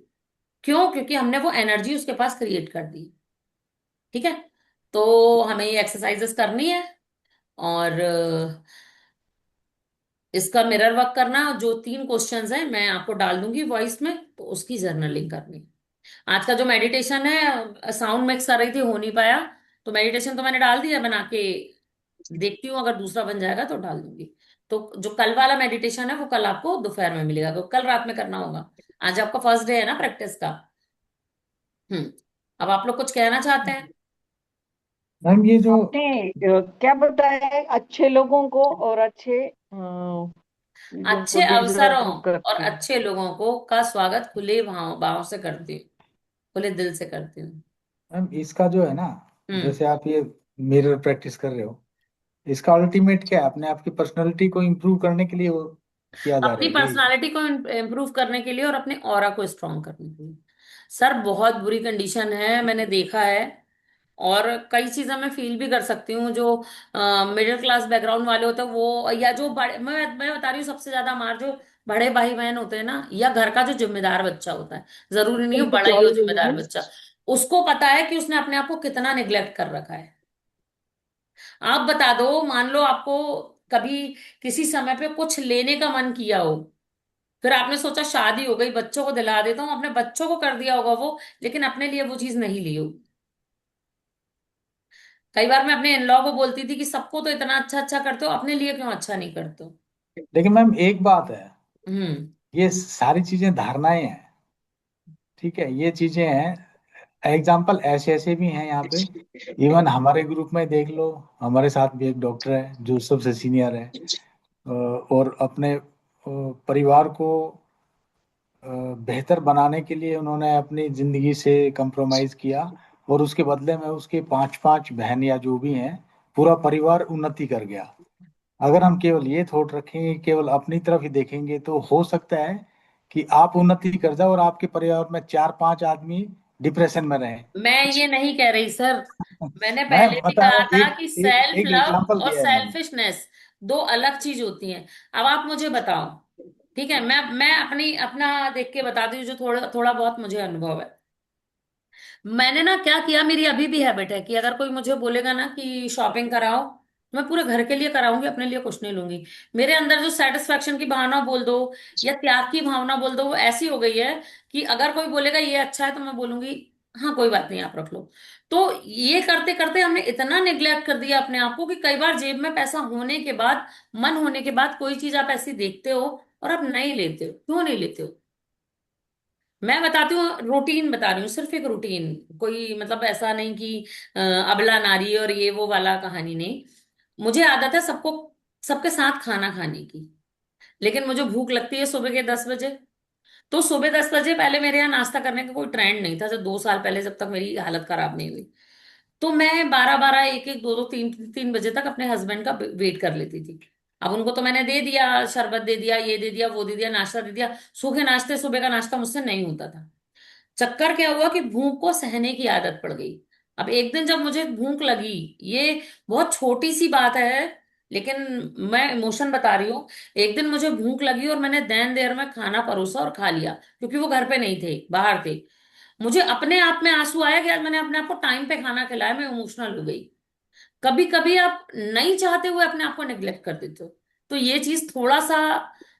Speaker 1: क्यों? क्योंकि हमने वो एनर्जी उसके पास क्रिएट कर दी। ठीक है? तो हमें ये एक्सरसाइजेस करनी है। और इसका मिरर वर्क करना, जो 3 क्वेश्चंस हैं मैं आपको डाल दूंगी वॉइस में, तो उसकी जर्नलिंग करनी है। आज का जो मेडिटेशन है, साउंड मिक्स कर रही थी, हो नहीं पाया। तो मेडिटेशन तो मैंने डाल दिया बना के, देखती हूँ अगर दूसरा बन जाएगा तो डाल दूंगी। तो जो कल वाला मेडिटेशन है, वो कल आपको दोपहर में मिलेगा, तो कल रात में करना होगा। आज आपका फर्स्ट डे है ना प्रैक्टिस का। हम्म। अब आप लोग कुछ कहना चाहते हैं?
Speaker 5: मैम ये जो
Speaker 6: आपने क्या बताया है? अच्छे लोगों को और अच्छे चीजों को
Speaker 1: अच्छे अवसरों
Speaker 6: डिजर्व
Speaker 1: और
Speaker 6: करती हूँ।
Speaker 1: अच्छे लोगों को का स्वागत खुले भाव भाव से करती हूँ, खुले दिल से करती हूँ।
Speaker 5: मैम इसका जो है ना,
Speaker 1: हम्म।
Speaker 5: जैसे आप ये मिरर प्रैक्टिस कर रहे हो, इसका अल्टीमेट क्या है? अपने आप की पर्सनैलिटी को इम्प्रूव करने के लिए वो किया जा रहा
Speaker 1: अपनी
Speaker 5: है क्या ये?
Speaker 1: पर्सनालिटी को इम्प्रूव करने के लिए, और अपने ऑरा को स्ट्रांग करने के लिए। सर बहुत बुरी कंडीशन है, मैंने देखा है। और कई चीजें मैं फील भी कर सकती हूँ, जो मिडिल क्लास बैकग्राउंड वाले होते हैं वो, या जो बड़े, मैं बता रही हूँ, सबसे ज्यादा मार जो बड़े भाई बहन होते हैं ना, या घर का जो जिम्मेदार बच्चा होता है, जरूरी नहीं हो
Speaker 6: एक
Speaker 1: बड़ा ही हो
Speaker 6: चौड़ी
Speaker 1: जिम्मेदार
Speaker 6: हुई
Speaker 1: बच्चा, उसको पता है कि उसने अपने आप को कितना निग्लेक्ट कर रखा है। आप बता दो, मान लो आपको कभी किसी समय पे कुछ लेने का मन किया हो, फिर आपने सोचा शादी हो गई, बच्चों को दिला देता हूँ, अपने बच्चों को कर दिया होगा वो, लेकिन अपने लिए वो चीज नहीं ली होगी। कई बार मैं अपने इन लॉ को बोलती थी कि सबको तो इतना अच्छा अच्छा करते हो, अपने लिए क्यों अच्छा नहीं करते हो?
Speaker 5: लेकिन मैम एक बात है,
Speaker 1: हम्म।
Speaker 5: ये सारी चीजें धारणाएं हैं। ठीक है, ये चीजें हैं। एग्जाम्पल ऐसे ऐसे भी हैं यहाँ पे। इवन हमारे ग्रुप में देख लो, हमारे साथ भी एक डॉक्टर है जो सबसे सीनियर है, और अपने परिवार को बेहतर बनाने के लिए उन्होंने अपनी जिंदगी से कंप्रोमाइज किया, और उसके बदले में उसके पांच पांच बहन या जो भी हैं, पूरा परिवार उन्नति कर गया। अगर हम केवल ये थॉट रखेंगे, केवल अपनी तरफ ही देखेंगे, तो हो सकता है कि आप उन्नति कर जाओ और आपके परिवार में चार पांच आदमी डिप्रेशन में रहें।
Speaker 1: मैं ये नहीं कह रही सर। मैंने
Speaker 5: मैं
Speaker 1: पहले भी
Speaker 5: बता रहा
Speaker 1: कहा
Speaker 5: हूँ,
Speaker 1: था
Speaker 5: एक
Speaker 1: कि
Speaker 5: एक
Speaker 1: सेल्फ
Speaker 5: एक
Speaker 1: लव
Speaker 5: एग्जांपल
Speaker 1: और
Speaker 5: दिया है मैंने।
Speaker 1: सेल्फिशनेस दो अलग चीज होती हैं। अब आप मुझे बताओ, ठीक है, मैं अपनी अपना देख के बताती हूँ जो थोड़ा थोड़ा बहुत मुझे अनुभव है। मैंने ना क्या किया, मेरी अभी भी हैबिट है कि अगर कोई मुझे बोलेगा ना कि शॉपिंग कराओ, तो मैं पूरे घर के लिए कराऊंगी, अपने लिए कुछ नहीं लूंगी। मेरे अंदर जो सेटिस्फेक्शन की भावना बोल दो या त्याग की भावना बोल दो, वो ऐसी हो गई है कि अगर कोई बोलेगा ये अच्छा है तो मैं बोलूंगी हाँ कोई बात नहीं आप रख लो। तो ये करते करते हमने इतना निग्लेक्ट कर दिया अपने आप को कि कई बार जेब में पैसा होने के बाद, मन होने के बाद, कोई चीज आप ऐसी देखते हो और आप नहीं लेते हो। क्यों नहीं लेते हो? मैं बताती हूँ, रूटीन बता रही हूँ, सिर्फ एक रूटीन, कोई मतलब ऐसा नहीं कि अबला नारी और ये वो वाला कहानी नहीं। मुझे आदत है सबको, सबके साथ खाना खाने की, लेकिन मुझे भूख लगती है सुबह के 10 बजे। तो सुबह 10 बजे पहले मेरे यहाँ नाश्ता करने का कोई ट्रेंड नहीं था, जब 2 साल पहले, जब तक मेरी हालत खराब नहीं हुई। तो मैं 12 12, 1 1, 2 2, 3 3 बजे तक अपने हस्बैंड का वेट कर लेती थी। अब उनको तो मैंने दे दिया, शरबत दे दिया, ये दे दिया, वो दे दिया, नाश्ता दे दिया। सूखे नाश्ते, सुबह का नाश्ता मुझसे नहीं होता था। चक्कर क्या हुआ कि भूख को सहने की आदत पड़ गई। अब एक दिन जब मुझे भूख लगी, ये बहुत छोटी सी बात है, लेकिन मैं इमोशन बता रही हूँ। एक दिन मुझे भूख लगी और मैंने देर देर में खाना परोसा और खा लिया, क्योंकि वो घर पे नहीं थे, बाहर थे। मुझे अपने आप में आंसू आया कि आज मैंने अपने आप को टाइम पे खाना खिलाया, मैं इमोशनल हो गई। कभी कभी आप नहीं चाहते हुए अपने आप को नेग्लेक्ट कर देते हो। तो ये चीज थोड़ा सा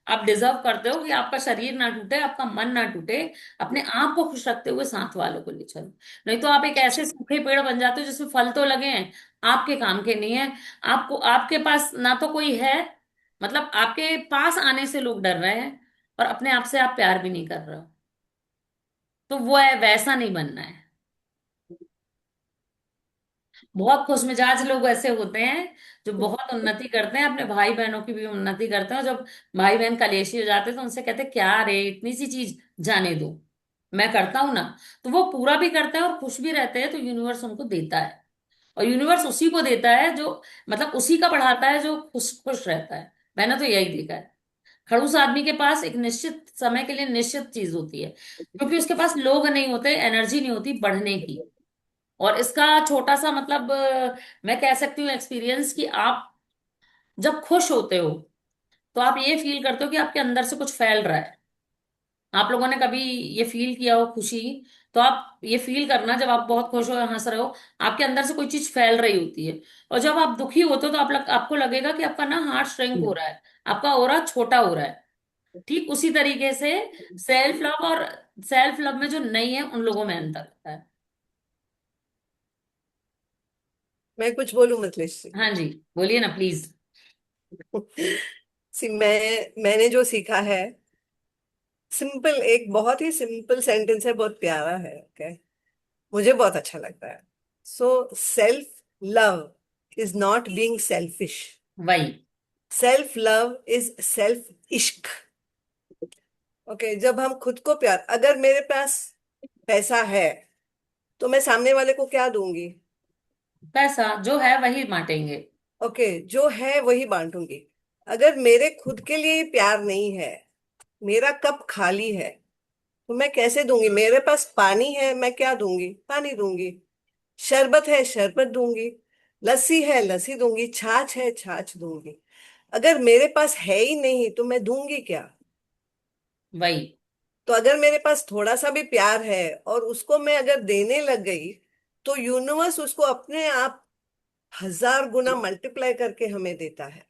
Speaker 1: आप डिजर्व करते हो कि आपका शरीर ना टूटे, आपका मन ना टूटे। अपने आप को खुश रखते हुए साथ वालों को ले चलो। नहीं तो आप एक ऐसे सूखे पेड़ बन जाते हो जिसमें फल तो लगे हैं, आपके काम के नहीं है। आपको, आपके पास ना तो कोई है, मतलब आपके पास आने से लोग डर रहे हैं, और अपने आप से आप प्यार भी नहीं कर रहे हो। तो वो है, वैसा नहीं बनना है। बहुत खुशमिजाज लोग ऐसे होते हैं जो बहुत उन्नति करते हैं, अपने भाई बहनों की भी उन्नति करते हैं, और जब भाई बहन कलेशी हो जाते हैं तो उनसे कहते हैं क्या रे इतनी सी चीज, जाने दो, मैं करता हूं ना। तो वो पूरा भी करते हैं और खुश भी रहते हैं, तो यूनिवर्स उनको देता है। और यूनिवर्स उसी को देता है जो, मतलब उसी का बढ़ाता है जो खुश खुश रहता है। मैंने तो यही देखा है। खड़ूस आदमी के पास एक निश्चित समय के लिए निश्चित चीज होती है, क्योंकि उसके पास लोग नहीं होते, एनर्जी नहीं होती बढ़ने की। और इसका छोटा सा मतलब मैं कह सकती हूँ एक्सपीरियंस, कि आप जब खुश होते हो तो आप ये फील करते हो कि आपके अंदर से कुछ फैल रहा है। आप लोगों ने कभी ये फील किया हो खुशी, तो आप ये फील करना, जब आप बहुत खुश हो या हंस रहे हो, आपके अंदर से कोई चीज फैल रही होती है। और जब आप दुखी होते हो तो आपको लगेगा कि आपका ना हार्ट श्रिंक हो रहा है, आपका ऑरा छोटा हो रहा है। ठीक उसी तरीके से सेल्फ लव और सेल्फ लव में जो नहीं है, उन लोगों में अंतर होता है।
Speaker 2: मैं कुछ बोलूं मतलब इससे?
Speaker 1: हाँ जी, बोलिए ना प्लीज।
Speaker 2: मैंने जो सीखा है, सिंपल, एक बहुत ही सिंपल सेंटेंस है, बहुत प्यारा है, ओके, मुझे बहुत अच्छा लगता है। So self love is not being selfish,
Speaker 1: वही।
Speaker 2: सेल्फ लव इज सेल्फ इश्क। ओके, जब हम खुद को प्यार, अगर मेरे पास पैसा है तो मैं सामने वाले को क्या दूंगी?
Speaker 1: पैसा जो है वही बांटेंगे।
Speaker 2: ओके, जो है वही बांटूंगी। अगर मेरे खुद के लिए ही प्यार नहीं है, मेरा कप खाली है, तो मैं कैसे दूंगी? मेरे पास पानी है, मैं क्या दूंगी? पानी दूंगी। शरबत है, शरबत दूंगी। लस्सी है, लस्सी दूंगी। छाछ है, छाछ दूंगी। अगर मेरे पास है ही नहीं तो मैं दूंगी क्या?
Speaker 1: वही।
Speaker 2: तो अगर मेरे पास थोड़ा सा भी प्यार है और उसको मैं अगर देने लग गई, तो यूनिवर्स उसको अपने आप 1000 गुना मल्टीप्लाई करके हमें देता है।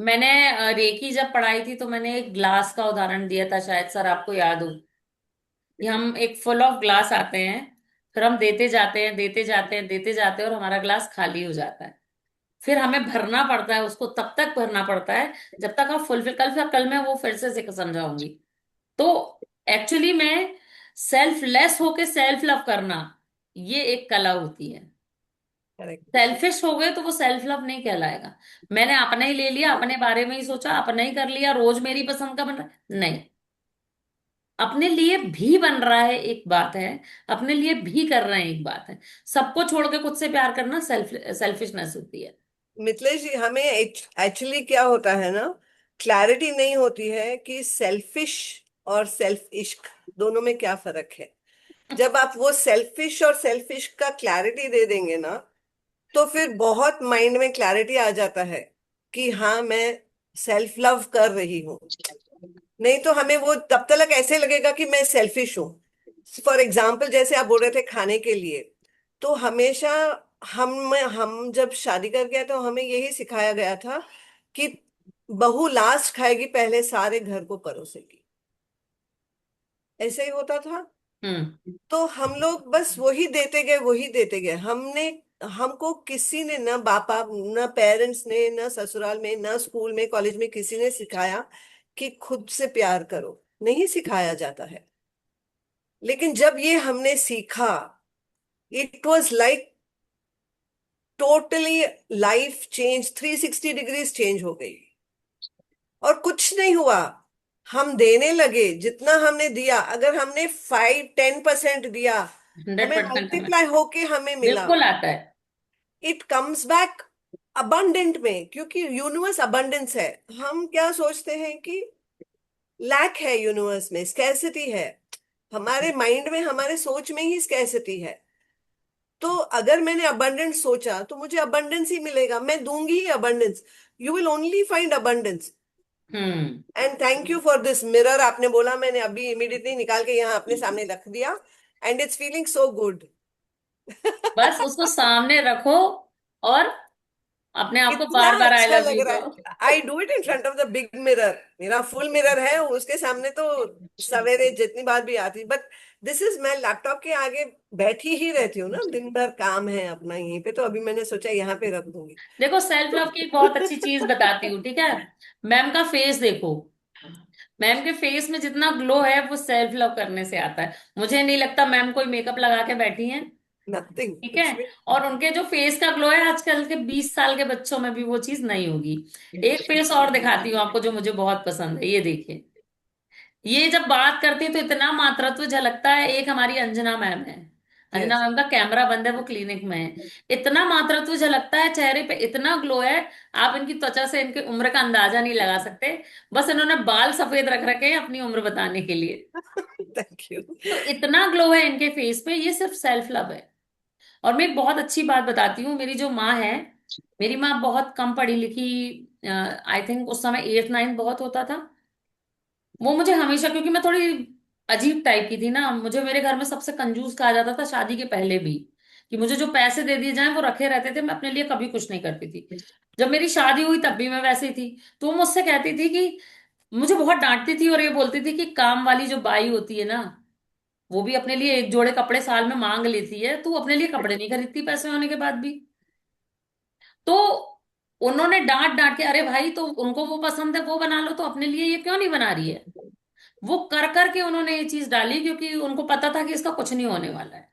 Speaker 1: मैंने रेकी जब पढ़ाई थी तो मैंने एक ग्लास का उदाहरण दिया था, शायद सर आपको याद हो, कि हम एक फुल ऑफ ग्लास आते हैं, फिर हम देते जाते हैं, देते जाते हैं, देते जाते हैं, और हमारा ग्लास खाली हो जाता है। फिर हमें भरना पड़ता है उसको, तब तक भरना पड़ता है जब तक आप फुलफिल, कल मैं वो फिर से समझाऊंगी। तो एक्चुअली में सेल्फ लेस होके सेल्फ लव करना, ये एक कला होती है।
Speaker 2: करेक्ट।
Speaker 1: सेल्फिश हो गए तो वो सेल्फ लव नहीं कहलाएगा। मैंने अपना ही ले लिया, अपने बारे में ही सोचा, अपना ही कर लिया, रोज मेरी पसंद का बन रहा, नहीं। अपने लिए भी बन रहा है एक बात है, अपने लिए भी कर रहे हैं एक बात है। सबको छोड़ के खुद से प्यार करना सेल्फिशनेस होती है।
Speaker 2: मिथिलेश जी, हमें एक्चुअली क्या होता है ना, क्लैरिटी नहीं होती है कि सेल्फिश और सेल्फ इश्क दोनों में क्या फर्क है। जब आप वो सेल्फिश और सेल्फिश का क्लैरिटी दे देंगे ना, तो फिर बहुत माइंड में क्लैरिटी आ जाता है कि हाँ, मैं सेल्फ लव कर रही हूँ। नहीं तो हमें वो तब तक ऐसे लगेगा कि मैं सेल्फिश हूँ। फॉर एग्जाम्पल, जैसे आप बोल रहे थे खाने के लिए, तो हमेशा हम जब शादी कर गया तो हमें यही सिखाया गया था कि बहू लास्ट खाएगी, पहले सारे घर को परोसेगी। ऐसे ही होता था।
Speaker 1: हम्म।
Speaker 2: तो हम लोग बस वही देते गए, वही देते गए। हमको किसी ने, न बापा, न पेरेंट्स ने, न ससुराल में, न स्कूल में, कॉलेज में किसी ने सिखाया कि खुद से प्यार करो। नहीं सिखाया जाता है। लेकिन जब ये हमने सीखा, it was like totally life change, 360 degrees change हो गई। और कुछ नहीं हुआ, हम देने लगे। जितना हमने दिया, अगर हमने 5-10% दिया,
Speaker 1: हंड्रेड
Speaker 2: हमें
Speaker 1: परसेंट हमें
Speaker 2: मल्टीप्लाई होके हमें मिला।
Speaker 1: बिल्कुल आता है।
Speaker 2: इट कम्स बैक अबंडेंट में, क्योंकि यूनिवर्स अबंडेंस है। हम क्या सोचते हैं कि लैक है, यूनिवर्स में स्कैर्सिटी है। हमारे माइंड में, हमारे सोच में ही स्कैर्सिटी है। तो अगर मैंने अबंडेंस सोचा तो मुझे अबंडेंस ही मिलेगा, मैं दूंगी ही abundance. You will only find abundance.
Speaker 1: Hmm.
Speaker 2: And thank you for this mirror, आपने बोला, मैंने अभी इमीडिएटली निकाल के यहाँ अपने सामने रख दिया। And it's feeling so good.
Speaker 1: बस उसको सामने रखो और अपने आप को
Speaker 2: इतना
Speaker 1: बार बार आई
Speaker 2: अच्छा
Speaker 1: लव
Speaker 2: लग
Speaker 1: यू
Speaker 2: रहा
Speaker 1: कहो।
Speaker 2: है। I do it in front of the big mirror. मेरा फुल मिरर है, उसके सामने तो सवेरे जितनी बार भी आती, बट दिस इज, मैं लैपटॉप के आगे बैठी ही रहती हूँ ना, दिन भर काम है अपना यहीं पे, तो अभी मैंने सोचा यहाँ पे रख दूंगी।
Speaker 1: देखो सेल्फ लव की एक बहुत अच्छी चीज बताती हूँ, ठीक है। मैम का फेस देखो, मैम के फेस में जितना ग्लो है वो सेल्फ लव करने से आता है। मुझे नहीं लगता मैम कोई मेकअप लगा के बैठी हैं,
Speaker 2: नथिंग,
Speaker 1: ठीक है।
Speaker 2: कुछ भी।
Speaker 1: और उनके जो फेस का ग्लो है, आजकल के 20 साल के बच्चों में भी वो चीज नहीं होगी। एक फेस और दिखाती हूँ आपको जो मुझे बहुत पसंद है, ये देखिए। ये जब बात करती है तो इतना मातृत्व झलकता है। एक हमारी अंजना मैम है, अंजना
Speaker 2: यस।
Speaker 1: मैम का कैमरा बंद है, वो क्लिनिक में है। इतना मातृत्व झलकता है चेहरे पे, इतना ग्लो है। आप इनकी त्वचा से इनकी उम्र का अंदाजा नहीं लगा सकते। बस इन्होंने बाल सफेद रख रखे हैं अपनी उम्र बताने के लिए।
Speaker 2: Thank you.
Speaker 1: तो इतना ग्लो है इनके फेस पे, ये सिर्फ सेल्फ लव है। और मैं एक बहुत अच्छी बात बताती हूँ, मेरी जो माँ है, मेरी माँ बहुत कम पढ़ी लिखी, आई थिंक उस समय 8th 9th बहुत होता था। वो मुझे हमेशा, क्योंकि मैं थोड़ी अजीब टाइप की थी ना, मुझे मेरे घर में सबसे कंजूस कहा जाता था शादी के पहले भी, कि मुझे जो पैसे दे दिए जाएं वो रखे रहते थे, मैं अपने लिए कभी कुछ नहीं करती थी। जब मेरी शादी हुई तब भी मैं वैसे ही थी। तो वो मुझसे कहती थी कि, मुझे बहुत डांटती थी और ये बोलती थी कि काम वाली जो बाई होती है ना, वो भी अपने लिए एक जोड़े कपड़े साल में मांग लेती है, तू अपने लिए कपड़े नहीं खरीदती पैसे होने के बाद भी। तो उन्होंने डांट डांट के, अरे भाई तो उनको वो पसंद है वो बना लो, तो अपने लिए ये क्यों नहीं बना रही है। वो कर करके उन्होंने ये चीज डाली, क्योंकि उनको पता था कि इसका कुछ नहीं होने वाला है।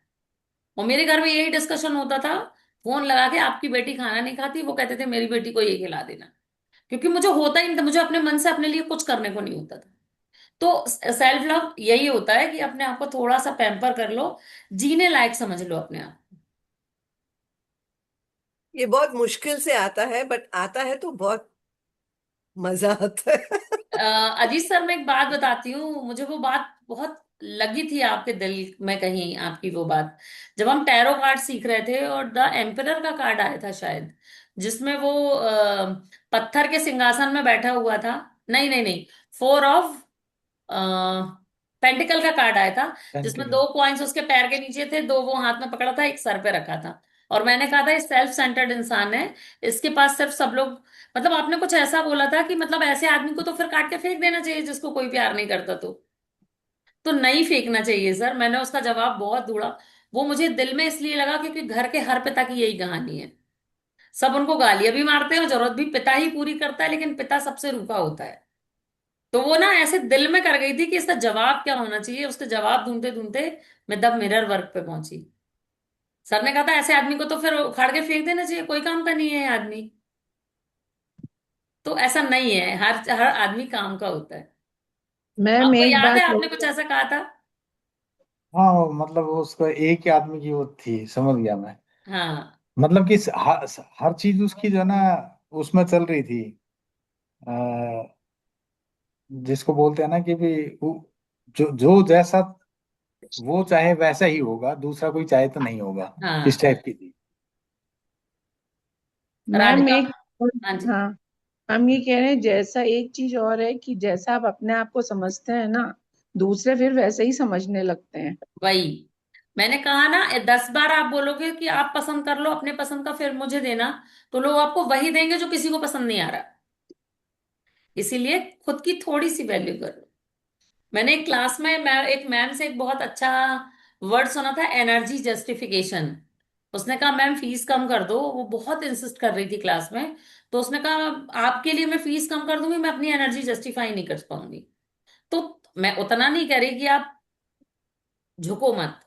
Speaker 1: और मेरे घर में यही डिस्कशन होता था, फोन लगा के, आपकी बेटी खाना नहीं खाती, वो कहते थे मेरी बेटी को ये खिला देना। क्योंकि मुझे होता ही नहीं था, मुझे अपने मन से अपने लिए कुछ करने को नहीं होता था। तो सेल्फ लव यही होता है कि अपने आप को थोड़ा सा पैम्पर कर लो, जीने लायक समझ लो अपने आप।
Speaker 2: ये बहुत मुश्किल से आता है, बट आता है तो बहुत मजा आता है।
Speaker 1: अजीत सर, मैं एक बात बताती हूँ, मुझे वो बात बहुत लगी थी आपके दिल में कहीं, आपकी वो बात। जब हम टैरो कार्ड सीख रहे थे और द एम्परर का कार्ड आया था शायद, जिसमें वो पत्थर के सिंहासन में बैठा हुआ था। नहीं नहीं नहीं, 4 ऑफ पेंटिकल का कार्ड आया था, जिसमें
Speaker 5: पेंटिकल।
Speaker 1: 2 कॉइन्स उसके पैर के नीचे थे, 2 वो हाथ में पकड़ा था, एक सर पे रखा था। और मैंने कहा था ये सेल्फ सेंटर्ड इंसान है, इसके पास सिर्फ सब लोग, मतलब आपने कुछ ऐसा बोला था कि मतलब ऐसे आदमी को तो फिर काट के फेंक देना चाहिए जिसको कोई प्यार नहीं करता। तो नहीं फेंकना चाहिए सर, मैंने उसका जवाब बहुत ढूंढा। वो मुझे दिल में इसलिए लगा क्योंकि घर के हर पिता की यही कहानी है। सब उनको गालियां भी मारते हैं और जरूरत भी पिता ही पूरी करता है, लेकिन पिता सबसे रूखा होता है। तो वो ना ऐसे दिल में कर गई थी कि इसका जवाब क्या होना चाहिए, उसके जवाब ढूंढते ढूंढते मैं द मिरर वर्क पे पहुंची। सर ने कहा था ऐसे आदमी को तो फिर उखाड़ के फेंक देना चाहिए, कोई काम का नहीं है ये आदमी। तो ऐसा नहीं है, हर हर आदमी काम का होता है।
Speaker 6: मैम
Speaker 1: आपको
Speaker 6: एक
Speaker 1: याद है
Speaker 6: बात
Speaker 1: आपने
Speaker 6: और।
Speaker 1: कुछ ऐसा कहा था?
Speaker 5: हाँ, मतलब वो उसको एक ही आदमी की वो थी, समझ गया मैं।
Speaker 1: हाँ
Speaker 5: मतलब कि हर चीज उसकी जो है ना, उसमें चल रही थी। अ, जिसको बोलते हैं ना कि भी जो जो जैसा वो चाहे वैसा ही होगा, दूसरा कोई चाहे तो नहीं होगा, इस
Speaker 1: हाँ।
Speaker 5: टाइप की थी।
Speaker 6: मैम
Speaker 1: राधिका।
Speaker 6: एक
Speaker 1: हाँ जी।
Speaker 6: हाँ, हम ये कह रहे हैं, जैसा एक चीज और है कि जैसा आप अपने आप को समझते हैं ना, दूसरे फिर वैसे ही समझने लगते हैं।
Speaker 1: वही मैंने कहा ना, 10 बार आप बोलोगे कि आप पसंद कर लो अपने पसंद का फिर मुझे देना, तो लोग आपको वही देंगे जो किसी को पसंद नहीं आ रहा। इसीलिए खुद की थोड़ी सी वैल्यू करो। मैंने एक क्लास में मैं एक मैम से एक बहुत अच्छा वर्ड सुना था, एनर्जी जस्टिफिकेशन। उसने कहा मैम फीस कम कर दो, वो बहुत इंसिस्ट कर रही थी क्लास में। तो उसने कहा आपके लिए मैं फीस कम कर दूंगी, मैं अपनी एनर्जी जस्टिफाई नहीं कर पाऊंगी। तो मैं उतना नहीं कह रही कि आप झुको मत,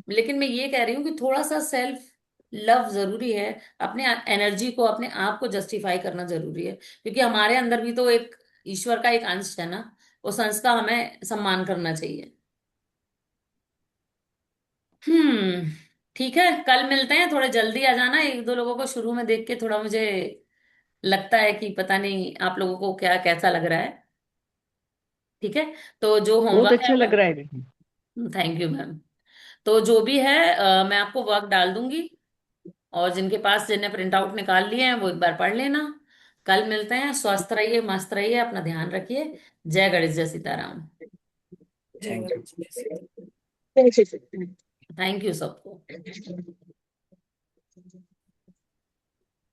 Speaker 1: लेकिन मैं ये कह रही हूँ कि थोड़ा सा सेल्फ लव जरूरी है। अपने एनर्जी को, अपने आप को जस्टिफाई करना जरूरी है, क्योंकि हमारे अंदर भी तो एक ईश्वर का एक अंश है ना। उस अंश का हमें सम्मान करना चाहिए। हम्म। ठीक है, कल मिलते हैं, थोड़े जल्दी आ जाना। एक दो लोगों को शुरू में देख के थोड़ा मुझे लगता है कि पता नहीं आप लोगों को क्या कैसा लग रहा है। ठीक है, तो जो
Speaker 6: बहुत
Speaker 1: होमवर्क है
Speaker 6: अच्छा लग रहा है।
Speaker 1: Thank you ma'am. तो जो भी है मैं आपको वर्क डाल दूंगी, और जिनके पास जिन्हें प्रिंट आउट निकाल लिए हैं वो एक बार पढ़ लेना। कल मिलते हैं, स्वस्थ रहिए, मस्त रहिए, अपना ध्यान रखिए। जय गणेश, जय Sitaram.
Speaker 5: Thank you.
Speaker 3: Thank you.
Speaker 1: Thank you सबको।